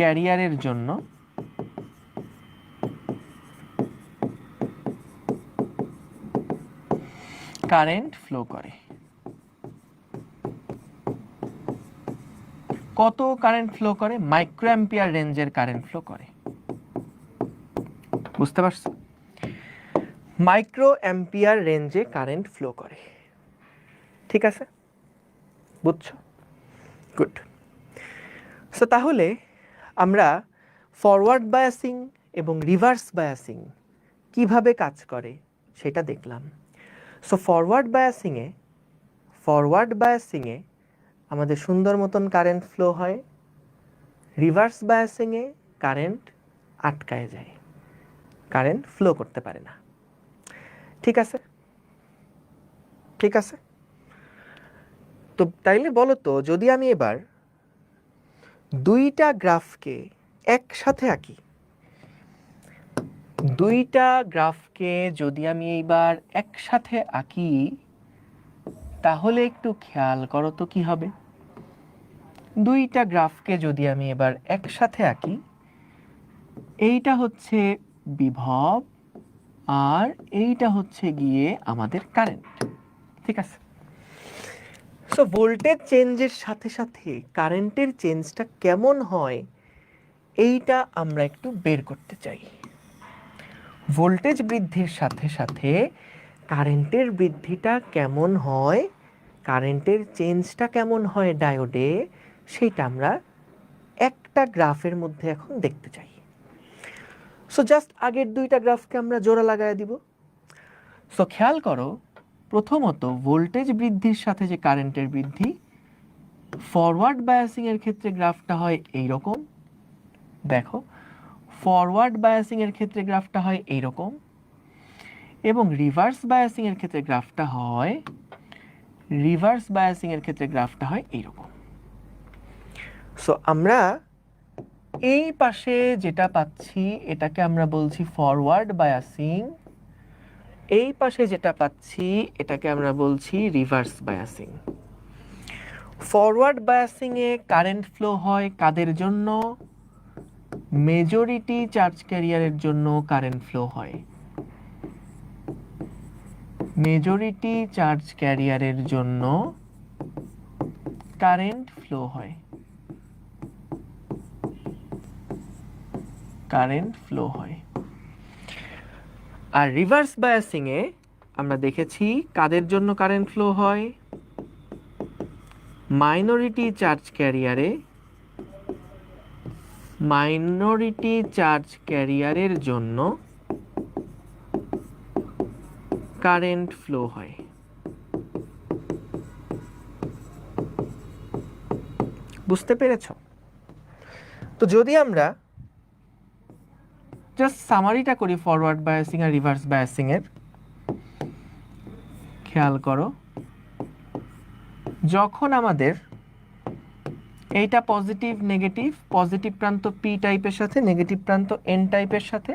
ক্যারিয়ারের জন্য কারেন্ট ফ্লো করে। কত কারেন্ট ফ্লো করে? মাইক্রো অ্যাম্পিয়ার রেঞ্জের কারেন্ট ফ্লো করে। বুঝতে পারছো? মাইক্রো অ্যাম্পিয়ার রেঞ্জে কারেন্ট ফ্লো করে। ঠিক আছে, বুঝছো? গুড। সো তাহলে আমরা ফরওয়ার্ড বায়াসিং এবং রিভার্স বায়াসিং কিভাবে কাজ করে সেটা দেখলাম। সো ফরওয়ার্ড বায়াসিংয়ে আমাদের সুন্দর মতন কারেন্ট ফ্লো হয়, রিভার্স বায়াসিংয়ে কারেন্ট আটকায় যায়, কারেন্ট ফ্লো করতে পারে না। ঠিক আছে, ঠিক আছে। তো তাইলে বলো তো, যদি আমি এবার দুইটা গ্রাফকে একসাথে আঁকি, দুইটা গ্রাফকে যদি আমি এইবার একসাথে আঁকি, তাহলে একটু খেয়াল করো তো কি হবে। দুইটা গ্রাফকে যদি আমি এবার একসাথে আঁকি, এইটা হচ্ছে বিভব আর এইটা হচ্ছে গিয়ে আমাদের কারেন্ট। ঠিক আছে। সো ভোল্টেজ চেঞ্জের সাথে সাথে কারেন্টের চেঞ্জটা কেমন হয় এইটা আমরা একটু বের করতে চাই। ভোল্টেজ বৃদ্ধির সাথে সাথে কারেন্টের বৃদ্ধিটা কেমন হয়, কারেন্টের চেঞ্জটা কেমন হয় ডায়োডে, সেইটা আমরা একটা গ্রাফের মধ্যে এখন দেখতে চাই। সো জাস্ট আগের দুইটা গ্রাফকে আমরা জোড়া লাগায় দিব। সো খেয়াল করো, প্রথমত ভোল্টেজ বৃদ্ধির সাথে যে কারেন্টের বৃদ্ধি, ফরওয়ার্ড বায়াসিং এর ক্ষেত্রে গ্রাফটা হয় এইরকম। দেখো, ফরওয়ার্ড বায়াসিং এর ক্ষেত্রে গ্রাফটা হয় এইরকম, এবং রিভার্স বায়াসিং এর ক্ষেত্রে গ্রাফটা হয় এইরকম। সো আমরা এই পাশে যেটা পাচ্ছি এটাকে আমরা বলছি ফরওয়ার্ড বায়াসিং, এই পাশে যেটা পাচ্ছি এটাকে আমরা বলছি রিভার্স বায়াসিং। ফরওয়ার্ড বায়াসিং এ কারেন্ট ফ্লো হয় কাদের জন্য? মেজরিটি চার্জ ক্যারিয়ারের জন্য কারেন্ট ফ্লো হয়। মেজরিটি চার্জ ক্যারিয়ারের জন্য কারেন্ট ফ্লো হয়, কারেন্ট ফ্লো হয়। আর রিভার্স বায়াসিং এ আমরা দেখেছি কাদের জন্য কারেন্ট ফ্লো হয়? মাইনরিটি চার্জ ক্যারিয়ারে, মাইনরিটি চার্জ ক্যারিয়ারের জন্য কারেন্ট ফ্লো হয়। বুঝতে পেরেছো? তো যদি আমরা জাস্ট সামারিটা করি ফরওয়ার্ড বায়াসিং আর রিভার্স বায়াসিং এর, খেয়াল করো, যখন আমাদের এইটা পজিটিভ নেগেটিভ, পজিটিভ প্রান্ত পি টাইপের সাথে নেগেটিভ প্রান্ত এন টাইপের সাথে,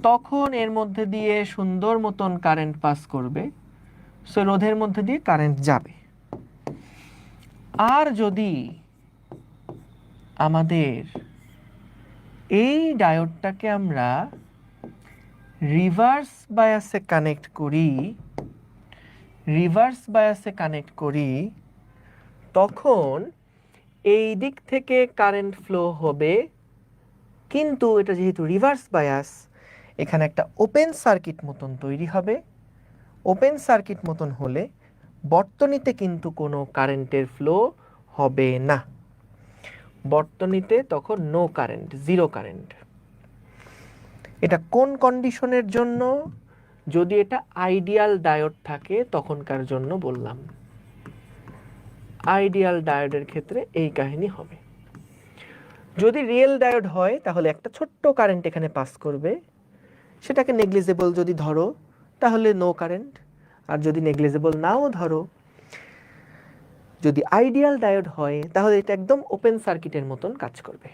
তখন এর মধ্যে দিয়ে সুন্দর মতন কারেন্ট পাস করবে, সো রোধের মধ্যে দিয়ে কারেন্ট যাবে। আর যদি আমাদের এই ডায়োডটাকে আমরা রিভার্স বায়াসে কানেক্ট করি, তখন এই দিক থেকে কারেন্ট ফ্লো হবে, কিন্তু এটা যেহেতু রিভার্স বায়াস, এখানে একটা ওপেন সার্কিট মতন তৈরি হবে। ওপেন সার্কিট মতন হলে বর্তনীতে কিন্তু কোনো কারেন্টের ফ্লো হবে না। বর্তনীতে তখন নো কারেন্ট, জিরো কারেন্ট। এটা কোন কন্ডিশনের জন্য? যদি এটা আইডিয়াল ডায়োড থাকে তখনকার জন্য বললাম। আইডিয়াল ডায়োডের ক্ষেত্রে এই কাহিনী হবে। যদি রিয়েল ডায়োড হয় তাহলে একটা ছোট্ট কারেন্ট এখানে পাস করবে, সেটাকে নেগলিজেবল যদি ধরো তাহলে নো কারেন্ট, আর যদি নেগলিজেবল নাও ধরো, যদি আইডিয়াল ডায়োড হয় তাহলে এটা একদম ওপেন সার্কিটের মতন কাজ করবে।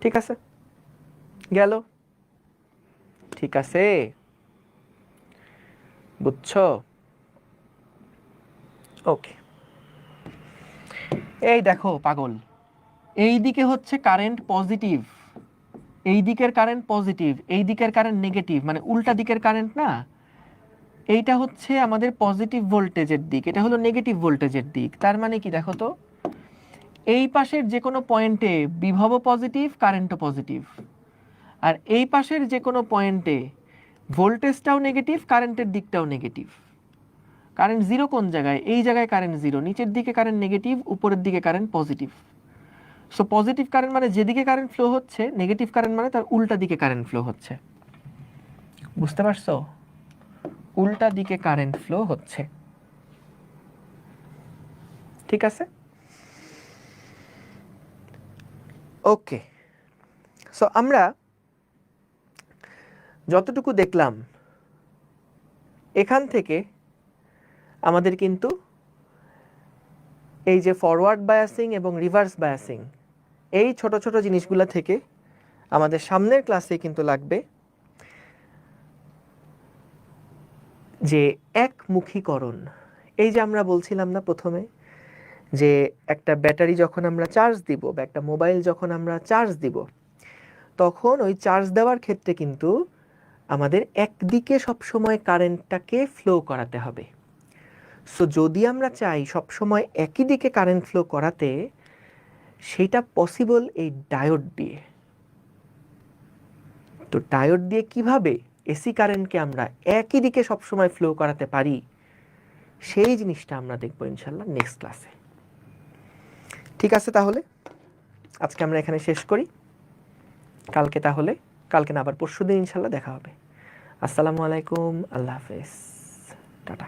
ঠিক আছে, গেল? ঠিক আছে, বুঝছো? ওকে। এই দেখো পাগল, এই দিকে হচ্ছে কারেন্ট পজিটিভ, এই দিকের কারেন্ট পজিটিভ, এই দিকের কারেন্ট নেগেটিভ, মানে উল্টা দিকের কারেন্ট না। এইটা হচ্ছে আমাদের পজিটিভ ভোল্টেজের দিক, এটা হলো নেগেটিভ ভোল্টেজের দিক। তার মানে কি দেখো তো, এই পাশের যে কোনো পয়েন্টে বিভবও পজিটিভ, কারেন্টও পজিটিভ, আর এই পাশের যে কোনো পয়েন্টে ভোল্টেজটাও নেগেটিভ, কারেন্টের দিকটাও নেগেটিভ। কারেন্ট জিরো কোন জায়গায়? এই জায়গায় কারেন্ট জিরো, নিচের দিকে কারেন্ট নেগেটিভ, উপরের দিকে current positive. So positive current মানে যেদিকে কারেন্ট ফ্লো হচ্ছে, নেগেটিভ কারেন্ট মানে তার উল্টা দিকে কারেন্ট ফ্লো হচ্ছে। বুঝতে পারছো? উল্টা দিকে কারেন্ট ফ্লো হচ্ছে। ঠিক আছে, ওকে। সো আমরা যতটুকু দেখলাম এখান থেকে আমাদের কিন্তু এই যে ফরওয়ার্ড বায়াসিং এবং রিভার্স বায়াসিং, এই ছোট ছোট জিনিসগুলো থেকে আমাদের সামনের ক্লাসে কিন্তু লাগবে যে একমুখীকরণ। এই যে আমরা বলছিলাম না প্রথমে যে একটা ব্যাটারি যখন আমরা চার্জ দিব বা একটা মোবাইল যখন আমরা চার্জ দিব, তখন ওই চার্জ দেওয়ার ক্ষেত্রে কিন্তু আমাদের একদিকে সবসময় কারেন্টটাকে ফ্লো করাতে হবে। সো যদি আমরা চাই সবসময় একই দিকে কারেন্ট ফ্লো করাতে, সেটা পসিবল এই ডায়োড দিয়ে। তো ডায়োড দিয়ে কিভাবে এসি কারেন্টকে আমরা একই দিকে সবসময় ফ্লো করাতে পারি, সেই জিনিসটা আমরা দেখবো ইনশাল্লাহ নেক্সট ক্লাসে। ঠিক আছে, তাহলে আজকে আমরা এখানে শেষ করি। কালকে না আবার পরশুদিন ইনশাল্লাহ দেখা হবে। আসসালামু আলাইকুম, আল্লাহ হাফেজ, টাটা।